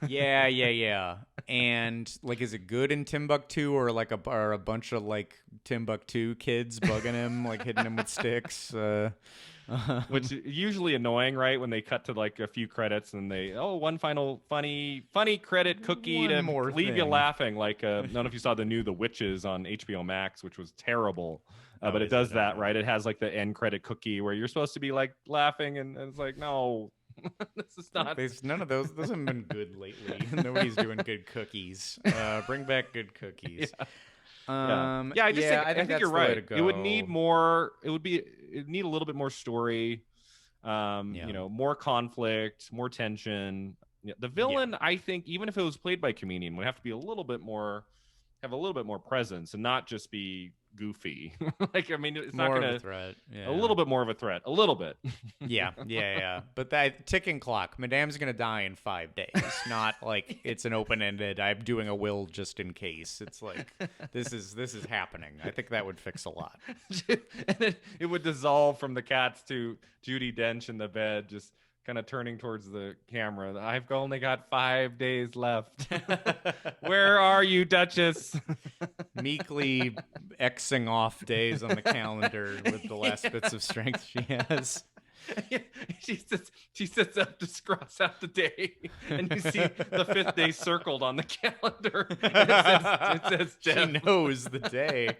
Yeah. And like, is it good in Timbuktu, or like a bunch of like Timbuktu kids bugging him, like hitting him with sticks? Which is usually annoying, right? When they cut to like a few credits and they, one final funny credit cookie One to more leave you thing. laughing. Like, I don't know if you saw the new The Witches on HBO Max, which was terrible. But it is does it? that, right? It has like the end credit cookie where you're supposed to be like laughing, and it's like, no, this is not. None of those haven't been good lately. Nobody's doing good cookies. Bring back good cookies. Yeah. I think you're right. It would need more. It'd need a little bit more story. More conflict, more tension. Yeah, the villain, I think, even if it was played by a comedian, would have to be have a little bit more presence and not just be goofy. Like, I mean, it's more not gonna of a threat. Yeah. A little bit more of a threat, a little bit. yeah. But that ticking clock, Madame's gonna die in 5 days. Not like it's an open-ended, I'm doing a will just in case. It's like this is happening. I think that would fix a lot. And it would dissolve from the cats to Judi Dench in the bed, just kind of turning towards the camera. I've only got 5 days left. Where are you, Duchess? Meekly Xing off days on the calendar with the last bits of strength she has. She sits up to cross out the day, and you see the 5th day circled on the calendar. It says death. She knows the day.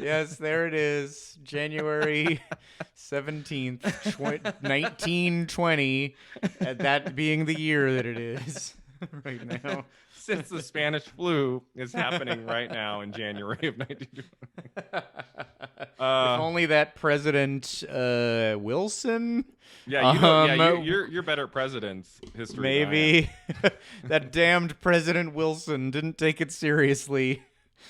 Yes, there it is, January 17th, 1920. That being the year that it is right now. Since the Spanish flu is happening right now in January of 1920. If only that President Wilson. Yeah, you're better at president's history. Maybe that damned President Wilson didn't take it seriously.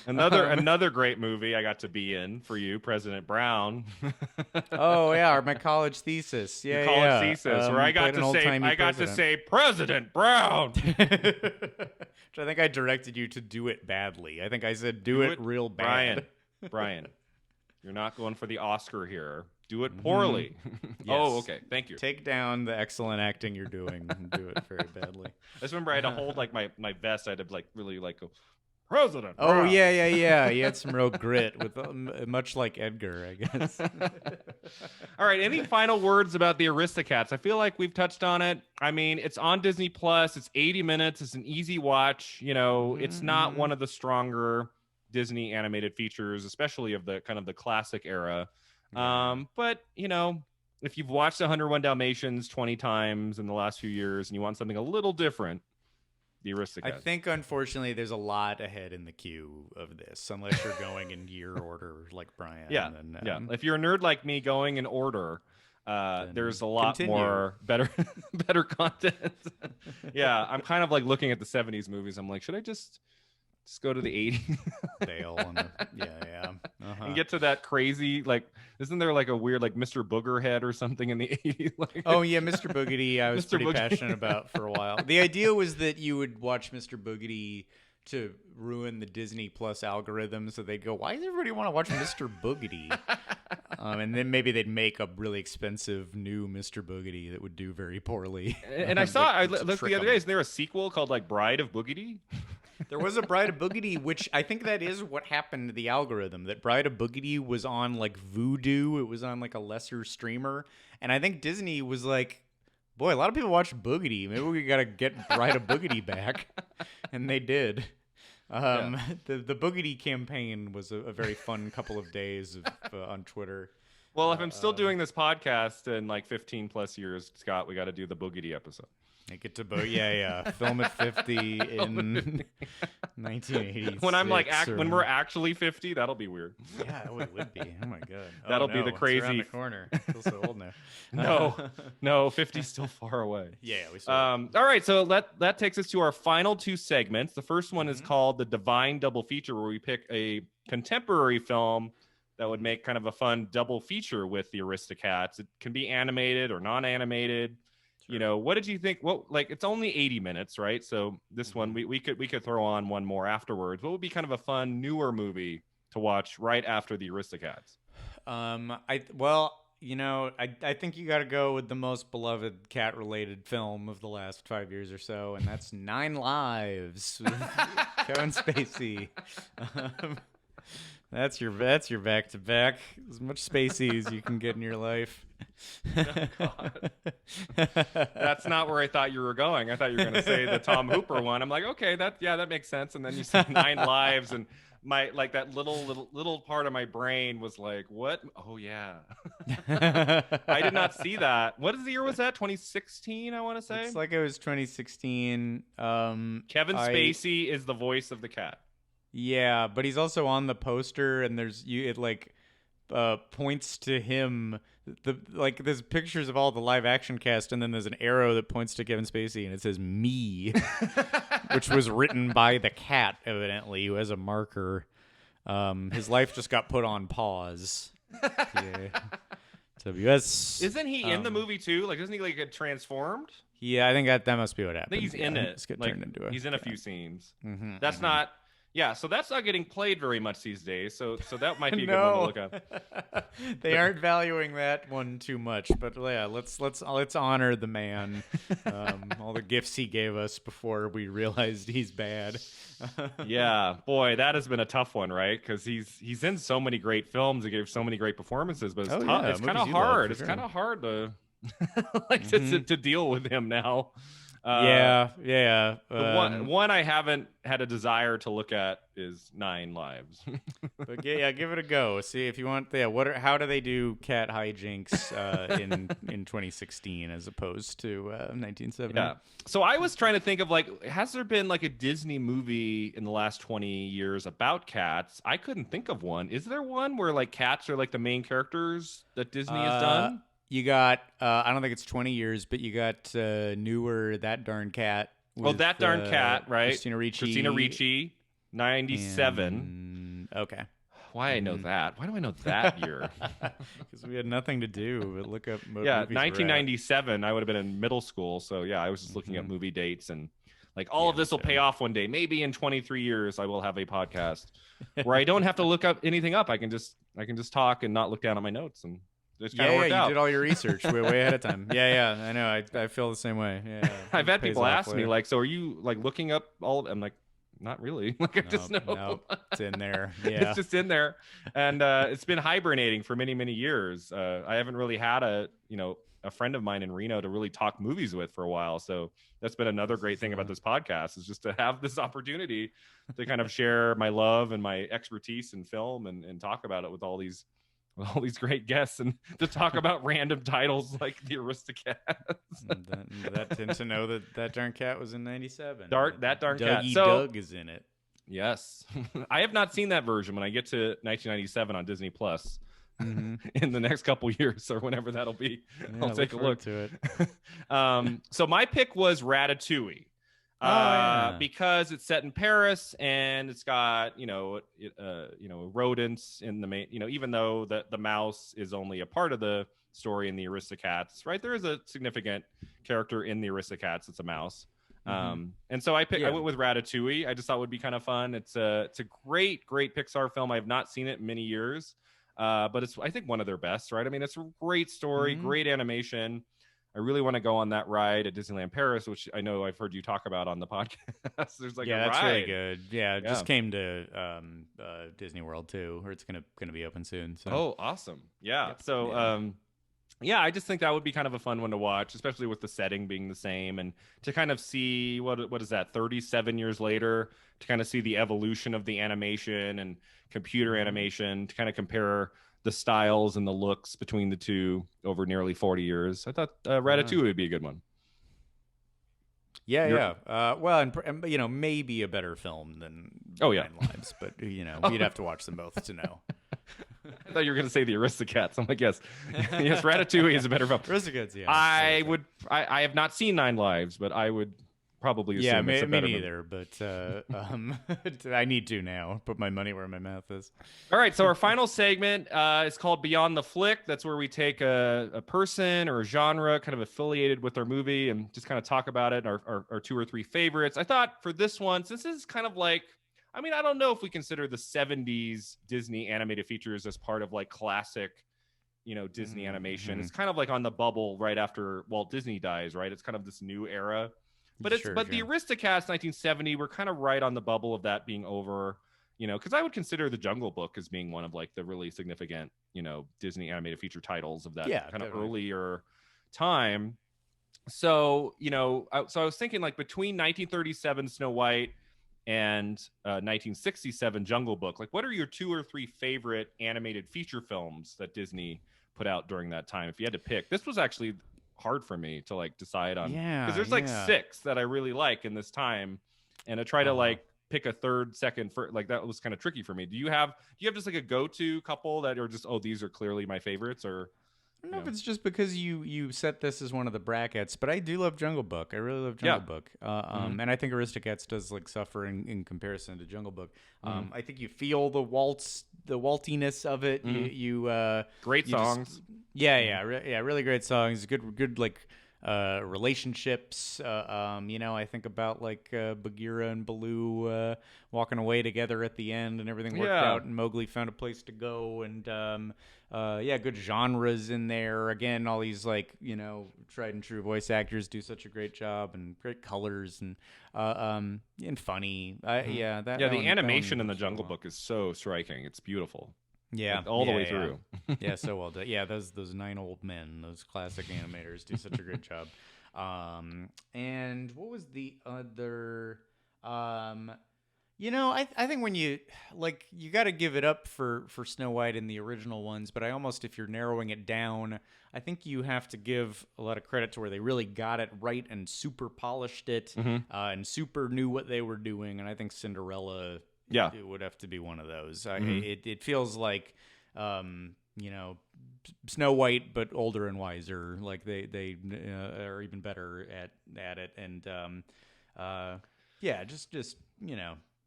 Another great movie I got to be in for you, President Brown. Oh yeah, my college thesis. Yeah, college thesis, where I got to say President Brown. Which I think I directed you to do it badly. I think I said do it real bad. Brian, you're not going for the Oscar here. Do it poorly. Yes. Oh, okay. Thank you. Take down the excellent acting you're doing and do it very badly. I just remember I had to hold like my vest. I had to like really like go, President. Oh, Brown. Yeah. He had some real grit, with much like Edgar, I guess. All right. Any final words about the Aristocats? I feel like we've touched on it. I mean, it's on Disney Plus. It's 80 minutes. It's an easy watch. It's not one of the stronger Disney animated features, especially of the kind of the classic era. But if you've watched 101 Dalmatians 20 times in the last few years and you want something a little different, the Aristocats. I think, unfortunately, there's a lot ahead in the queue of this, unless you're going in year order like Brian. Yeah. If you're a nerd like me going in order, there's a lot more better content. Yeah, I'm kind of like looking at the 70s movies. I'm like, should I just go to the 80s? Dale and get to that crazy, like, isn't there like a weird like Mr. Boogerhead or something in the 80s? Like, oh yeah, Mr. Boogedy I was pretty passionate about for a while. The idea was that you would watch Mr. Boogedy to ruin the Disney Plus algorithm, so they'd go, why does everybody want to watch Mr. Boogedy? And then maybe they'd make a really expensive new Mr. Boogedy that would do very poorly. And I looked the other day, isn't there a sequel called like Bride of Boogedy? There was a Bride of Boogedy, which I think that is what happened to the algorithm. That Bride of Boogedy was on like Vudu. It was on like a lesser streamer. And I think Disney was like, boy, a lot of people watch Boogedy. Maybe we got to get Bride of Boogedy back. And they did. The Boogedy campaign was a very fun couple of days on Twitter. Well, if I'm still doing this podcast in like 15 plus years, Scott, we got to do the Boogedy episode. Make it to film at 50 in 1980. When I'm like, when we're actually 50, that'll be weird. Yeah, it would be. Oh my god, that'll be the crazy. It's around the corner. I feel so old now. No, 50's still far away. Yeah, we still. All right, so that takes us to our final two segments. The first one is called the Divine Double Feature, where we pick a contemporary film that would make kind of a fun double feature with the Aristocats. It can be animated or non-animated. Sure. What did you think? Well, like, it's only 80 minutes, right? So this one we could throw on one more afterwards. What would be kind of a fun newer movie to watch right after the Aristocats? I think you got to go with the most beloved cat-related film of the last 5 years or so, and that's Nine Lives with Kevin Spacey. Um, that's your back-to-back. As much Spacey as you can get in your life. Oh, God. That's not where I thought you were going. I thought you were going to say the Tom Hooper one. I'm like, okay, that makes sense. And then you said Nine Lives, and my that little part of my brain was like, what? Oh yeah. I did not see that. What year was that? 2016, I want to say. It's like it was 2016. Kevin Spacey is the voice of the cat. Yeah, but he's also on the poster, and points to him. There's pictures of all the live action cast, and then there's an arrow that points to Kevin Spacey, and it says "me," which was written by the cat, evidently, who has a marker. His life just got put on pause. Yeah. WS. Isn't he in the movie too? Like, isn't he like get transformed? Yeah, I think that must be what happened. I think he's in it. He's in a few scenes. That's not. Yeah, so that's not getting played very much these days. So that might be a good one to look at. They aren't valuing that one too much, but yeah, let's honor the man. All the gifts he gave us before we realized he's bad. Yeah, boy, that has been a tough one, right? Because he's in so many great films and gave so many great performances, but it's tough. It's kind of hard. It's kind of hard to to deal with him now. The one I haven't had a desire to look at is Nine Lives. But yeah, give it a go. See if you want. Yeah, how do they do cat hijinks in 2016 as opposed to 1970? Yeah. So I was trying to think of has there been like a Disney movie in the last 20 years about cats? I couldn't think of one. Is there one where like cats are like the main characters that Disney has done? You got, I don't think it's 20 years, but you got newer That Darn Cat. That Darn Cat, right? Christina Ricci, 97. Okay. Why I know that? Why do I know that year? Because we had nothing to do but look up movies. 1997, I would have been in middle school. So yeah, I was just looking up movie dates, and like all of this will pay off one day. Maybe in 23 years, I will have a podcast where I don't have to look up anything up. I can just talk and not look down at my notes, and you did all your research way ahead of time. Yeah, I know. I feel the same way. Yeah, I've had people ask me like, so are you like looking up all of? I'm like, not really. Like I just know. Nope, it's in there. Yeah, it's just in there, and it's been hibernating for many years. I haven't really had a friend of mine in Reno to really talk movies with for a while. So that's been another great thing about this podcast, is just to have this opportunity to kind of share my love and my expertise in film and talk about it with all these great guests, and to talk about random titles like the Aristocats. that tend to know that Darn Cat was in 97. That Darn Cat. Dougie Doug is in it. Yes. I have not seen that version. When I get to 1997 on Disney Plus in the next couple years or whenever that'll be, I'll take a look to it. So my pick was Ratatouille. Because it's set in Paris and it's got rodents in the main, even though the mouse is only a part of the story in the Aristocats, right? There is a significant character in the Aristocats. It's a mouse. And so I went with Ratatouille. I just thought it would be kind of fun. It's a great Pixar film. I have not seen it in many years, but it's, I think, one of their best, right? I mean, it's a great story, great animation. I really want to go on that ride at Disneyland Paris, which I know I've heard you talk about on the podcast. There's like a ride. That's really good. Yeah, it just came to Disney World too, or it's gonna be open soon. So. Oh, awesome! Yeah. Yep. So, I just think that would be kind of a fun one to watch, especially with the setting being the same, and to kind of see what is that 37 years later, to kind of see the evolution of the animation and computer animation, to kind of compare the styles and the looks between the two over nearly 40 years. I thought Ratatouille would be a good one. Yeah. Well, and maybe a better film than Nine Lives, but you'd have to watch them both to know. I thought you were going to say the Aristocats. I'm like, yes, Ratatouille is a better film. Aristocats, yeah. I have not seen Nine Lives, but I would probably assume it's a better me neither, but I need to now put my money where my mouth is. All right, so our final segment is called Beyond the Flick. That's where we take a person or a genre kind of affiliated with our movie and just kind of talk about it, our two or three favorites. I thought for this one, since this is kind of like, I mean, I don't know if we consider the 70s Disney animated features as part of like classic Disney animation. Mm-hmm. It's kind of like on the bubble right after Walt Disney dies, right? It's kind of this new era. But the Aristocats 1970 were kind of right on the bubble of that being over, because I would consider The Jungle Book as being one of like the really significant, Disney animated feature titles of that kind of earlier time. So, so I was thinking like between 1937 Snow White and 1967 Jungle Book, like what are your 2 or 3 favorite animated feature films that Disney put out during that time? If you had to pick, this was actually hard for me to like decide on, because there's like 6 that I really like in this time, and I try to like pick a third, second, like that was kind of tricky for me. Do you have just like a go-to couple that are just, these are clearly my favorites? Or I don't know if it's just because you set this as one of the brackets, but I do love Jungle Book. I really love Jungle Book. And I think Aristocats does like suffer in comparison to Jungle Book. I think you feel the waltiness of it. Great songs. Really great songs. Good like relationships. I think about like Bagheera and Baloo walking away together at the end, and everything worked out, and Mowgli found a place to go, and good genres in there. Again, all these like tried and true voice actors do such a great job, and great colors, and funny. The animation in the Jungle Book is so striking. It's beautiful. Yeah, like all the way through. Yeah, so well done. Yeah, those 9 old men, those classic animators do such a great job. And what was the other? I think when you got to give it up for Snow White and the original ones, but I almost, if you're narrowing it down, I think you have to give a lot of credit to where they really got it right and super polished it, and super knew what they were doing. And I think Cinderella. Yeah, it would have to be one of those. It feels like, Snow White, but older and wiser. Like they are even better at it, and just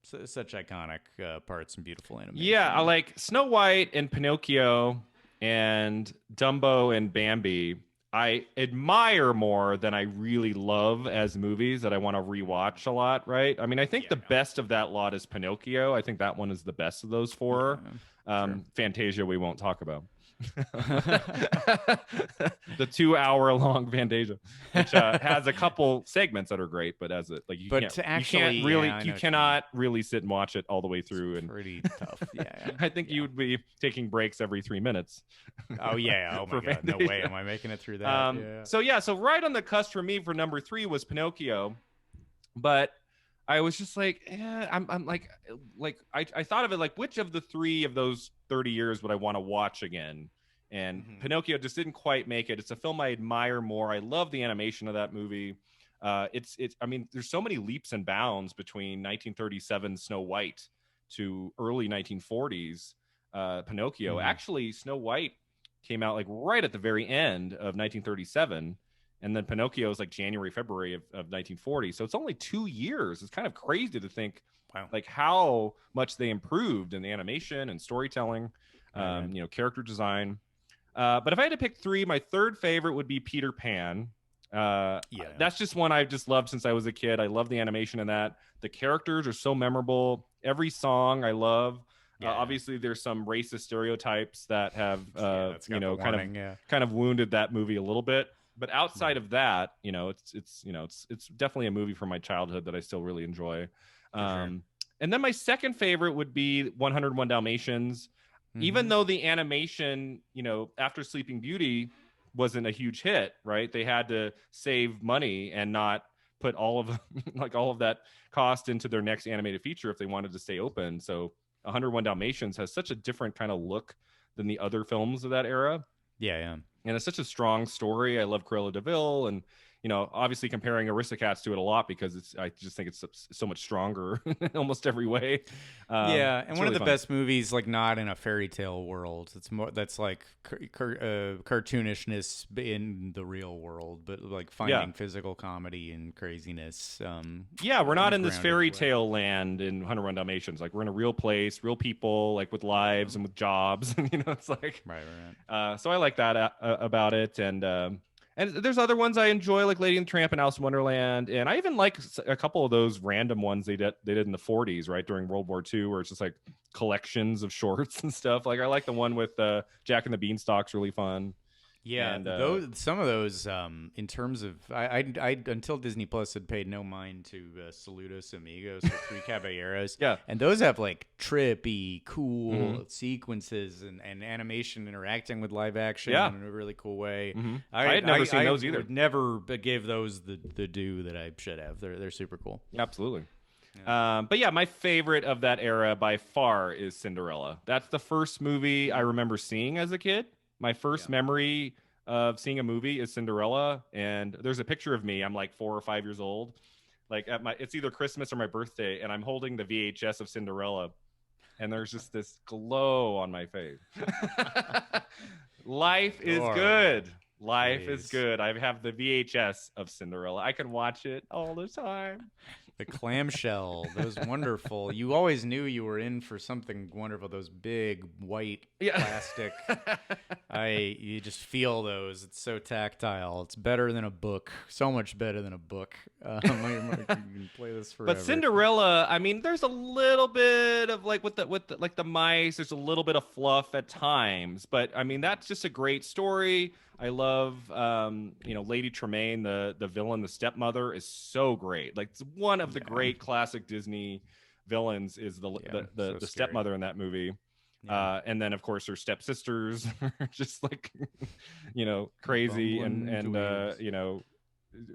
such iconic parts and beautiful animation. Yeah, I like Snow White and Pinocchio and Dumbo and Bambi. I admire more than I really love as movies that I want to rewatch a lot, right? I mean, I think the best of that lot is Pinocchio. I think that one is the best of those 4. Sure. Fantasia we won't talk about. The 2-hour-long Fantasia, which has a couple segments that are great, but you cannot really sit and watch it all the way through. And pretty tough. I think you would be taking breaks every 3 minutes. Oh my god, Fantasia. No way am I making it through that. So right on the cusp for me for number 3 was Pinocchio, but I was just like, I'm like I thought of it like, which of the 3 of those 30 years would I want to watch again? And Pinocchio just didn't quite make it. It's a film I admire more. I love the animation of that movie. I mean, there's so many leaps and bounds between 1937 Snow White to early 1940s Pinocchio. Actually, Snow White came out like right at the very end of 1937. And then Pinocchio is like January, February of 1940. So it's only 2 years. It's kind of crazy to think like how much they improved in the animation and storytelling, character design. But if I had to pick 3, my third favorite would be Peter Pan. That's just one I've just loved since I was a kid. I love the animation in that. The characters are so memorable. Every song I love. Obviously, there's some racist stereotypes that have, kind of wounded that movie a little bit. But outside of that, it's definitely a movie from my childhood that I still really enjoy. And then my second favorite would be 101 Dalmatians. Even though the animation, after Sleeping Beauty wasn't a huge hit, right? They had to save money and not put all of that cost into their next animated feature if they wanted to stay open. So 101 Dalmatians has such a different kind of look than the other films of that era. Yeah. And it's such a strong story. I love Cruella de Vil, and obviously comparing Aristocats to it a lot because I just think it's so much stronger in almost every way. And one of the best movies, like not in a fairy tale world. It's more that's like cartoonishness in the real world, but like finding physical comedy and craziness. We're not in this fairy tale land in 101 Dalmatians. Like we're in a real place, real people, like with lives and with jobs. It's like right. So I like that about it, and And there's other ones I enjoy, like Lady and the Tramp and Alice in Wonderland, and I even like a couple of those random ones they did in the 40s, right, during World War II, where it's just like collections of shorts and stuff. Like I like the one with Jack and the Beanstalk's really fun. Yeah, And some of those, in terms of, I until Disney Plus had paid no mind to Saludos Amigos or Three Caballeros. Yeah. And those have like trippy, cool sequences and animation interacting with live action in a really cool way. I had never seen those either. Would never give those the due that I should have. They're super cool. Absolutely. But yeah, my favorite of that era by far is Cinderella. That's the first movie I remember seeing as a kid. My first memory of seeing a movie is Cinderella, and there's a picture of me. I'm like 4 or 5 years old, like it's either Christmas or my birthday, and I'm holding the VHS of Cinderella, and there's just this glow on my face. Life is good. Life is good. I have the VHS of Cinderella. I can watch it all the time. The clamshell, those wonderful. You always knew you were in for something wonderful. Those big white plastic. You just feel those. It's so tactile. It's better than a book. So much better than a book. You can play this forever. But Cinderella, I mean, there's a little bit of like with the mice. There's a little bit of fluff at times, but I mean that's just a great story. I love, Lady Tremaine, the villain, the stepmother, is so great. Like it's one of the great classic Disney villains is the stepmother in that movie. Yeah. And then of course her stepsisters are just like, crazy and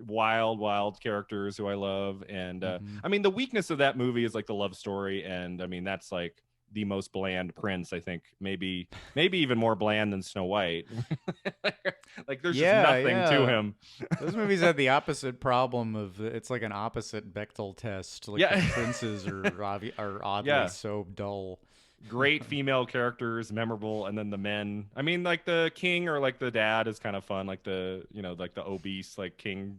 wild characters who I love. And I mean, the weakness of that movie is like the love story, and I mean that's like the most bland prince, I think, maybe even more bland than Snow White. Like there's just nothing to him. Those movies had the opposite problem of it's like an opposite Bechdel test. Like the princes are oddly so dull. Great female characters, memorable, and then the men. I mean, like the king or like the dad is kind of fun, like the like the obese like king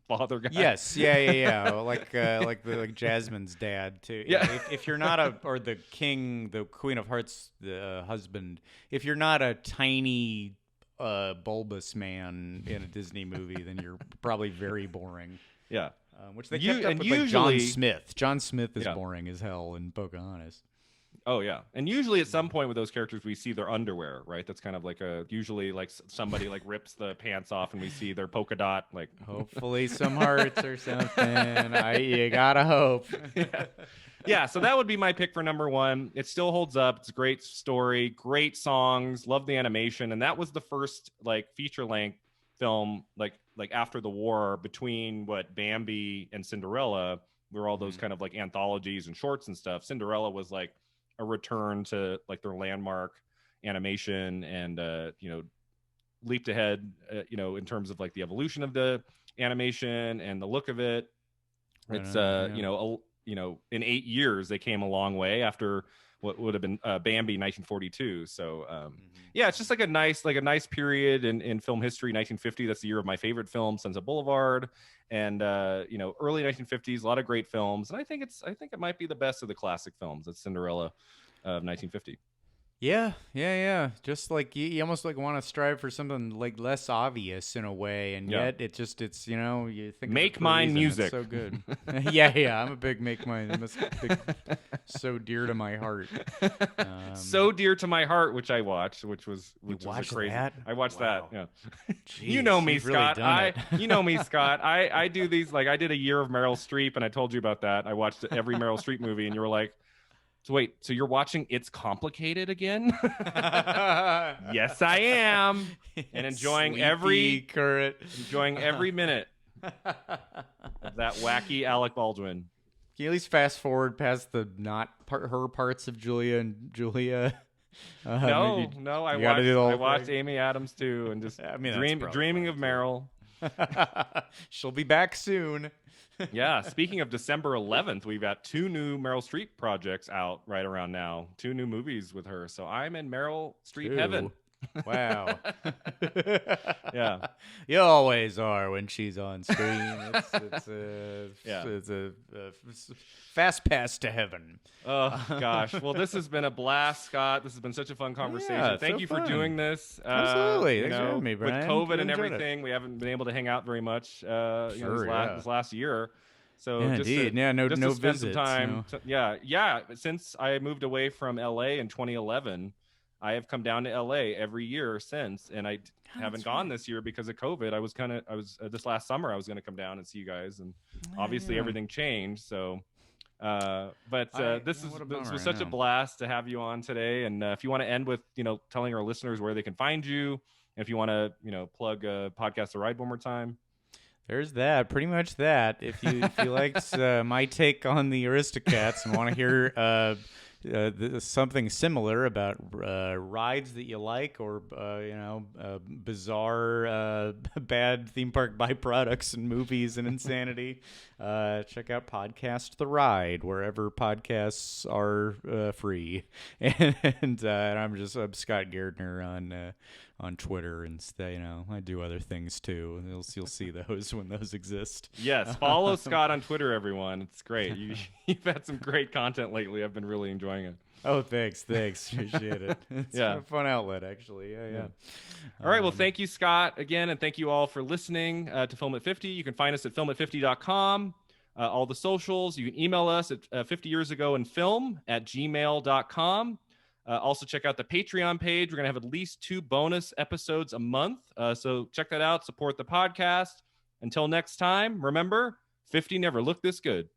father guy. Yes, like Jasmine's dad too. Yeah, if you're not or the king, the Queen of Hearts, the husband. If you're not a tiny bulbous man in a Disney movie, then you're probably very boring. Yeah, which they kept up with like John Smith. John Smith is boring as hell in Pocahontas. Oh yeah, and usually at some point with those characters we see their underwear, right? That's kind of like usually like somebody like rips the pants off and we see their polka dot like. Hopefully some hearts or something. You gotta hope. Yeah, so that would be my pick for number one. It still holds up. It's a great story, great songs, love the animation, and that was the first like feature length film like after the war between Bambi and Cinderella. There were all those kind of like anthologies and shorts and stuff. Cinderella was like a return to like their landmark animation and leaped ahead in terms of like the evolution of the animation and the look of it. It's in 8 years they came a long way after what would have been Bambi 1942. So it's just like a nice period in film history. 1950, that's the year of my favorite film, Sunset Boulevard, and early 1950s, a lot of great films, and I think it might be the best of the classic films. It's Cinderella of 1950. Yeah. Just like you almost like want to strive for something like less obvious in a way, and yet it's you think Make Mine music. It's so good. Yeah. I'm a big Make Mine. So dear to my heart. So dear to my heart, which I watched, which was crazy. That? I watched that. Yeah. Jeez, you know me, Scott. Really you know me, Scott. I do these like I did a year of Meryl Streep, and I told you about that. I watched every Meryl Streep movie, and you were like. So wait, so you're watching It's Complicated again? Yes, I am. And enjoying every minute of that wacky Alec Baldwin. Can you at least fast forward past the her parts of Julia and Julia? No, I watched Amy Adams too, and just dreaming of Meryl. She'll be back soon. Yeah, speaking of December 11th, we've got 2 new Meryl Streep projects out right around now. 2 new movies with her. So I'm in Meryl Streep heaven. Wow. Yeah. You always are when she's on screen. Yeah. It's a fast pass to heaven. Oh gosh. Well, this has been a blast, Scott. This has been such a fun conversation. Yeah, Thank so you fun. for doing this. Absolutely. You Thanks for know, having me, with Brian. COVID Really and enjoyed it. everything, we haven't been able to hang out very much. You know, Sure, yeah. this last year. So Yeah, just indeed. to, Yeah, no just no to spend visits. some time. No. Yeah. Since I moved away from LA in 2011, I have come down to LA every year since, and I haven't gone this year because of COVID. I was this last summer I was going to come down and see you guys, and obviously everything changed. So, this was such a blast to have you on today. And if you want to end with telling our listeners where they can find you, and if you want to plug Podcast The Ride one more time. There's that. Pretty much that. If you liked my take on the Aristocats and want to hear something similar about rides that you like, or bizarre bad theme park byproducts and movies and insanity, check out Podcast The Ride wherever podcasts are free. And I'm Scott Gairdner on Twitter, and I do other things too. You'll see those when those exist. Yes, follow Scott on Twitter, everyone. It's great. You've had some great content lately. I've been really enjoying it. Oh, thanks. Appreciate it. It's been a fun outlet, actually. Yeah. All right. Well, thank you, Scott, again, and thank you all for listening to Film at 50. You can find us at filmat50.com. All the socials. You can email us at 50yearsagoinfilm@gmail.com. Also, check out the Patreon page. We're going to have at least 2 bonus episodes a month. So check that out. Support the podcast. Until next time, remember, 50 never looked this good.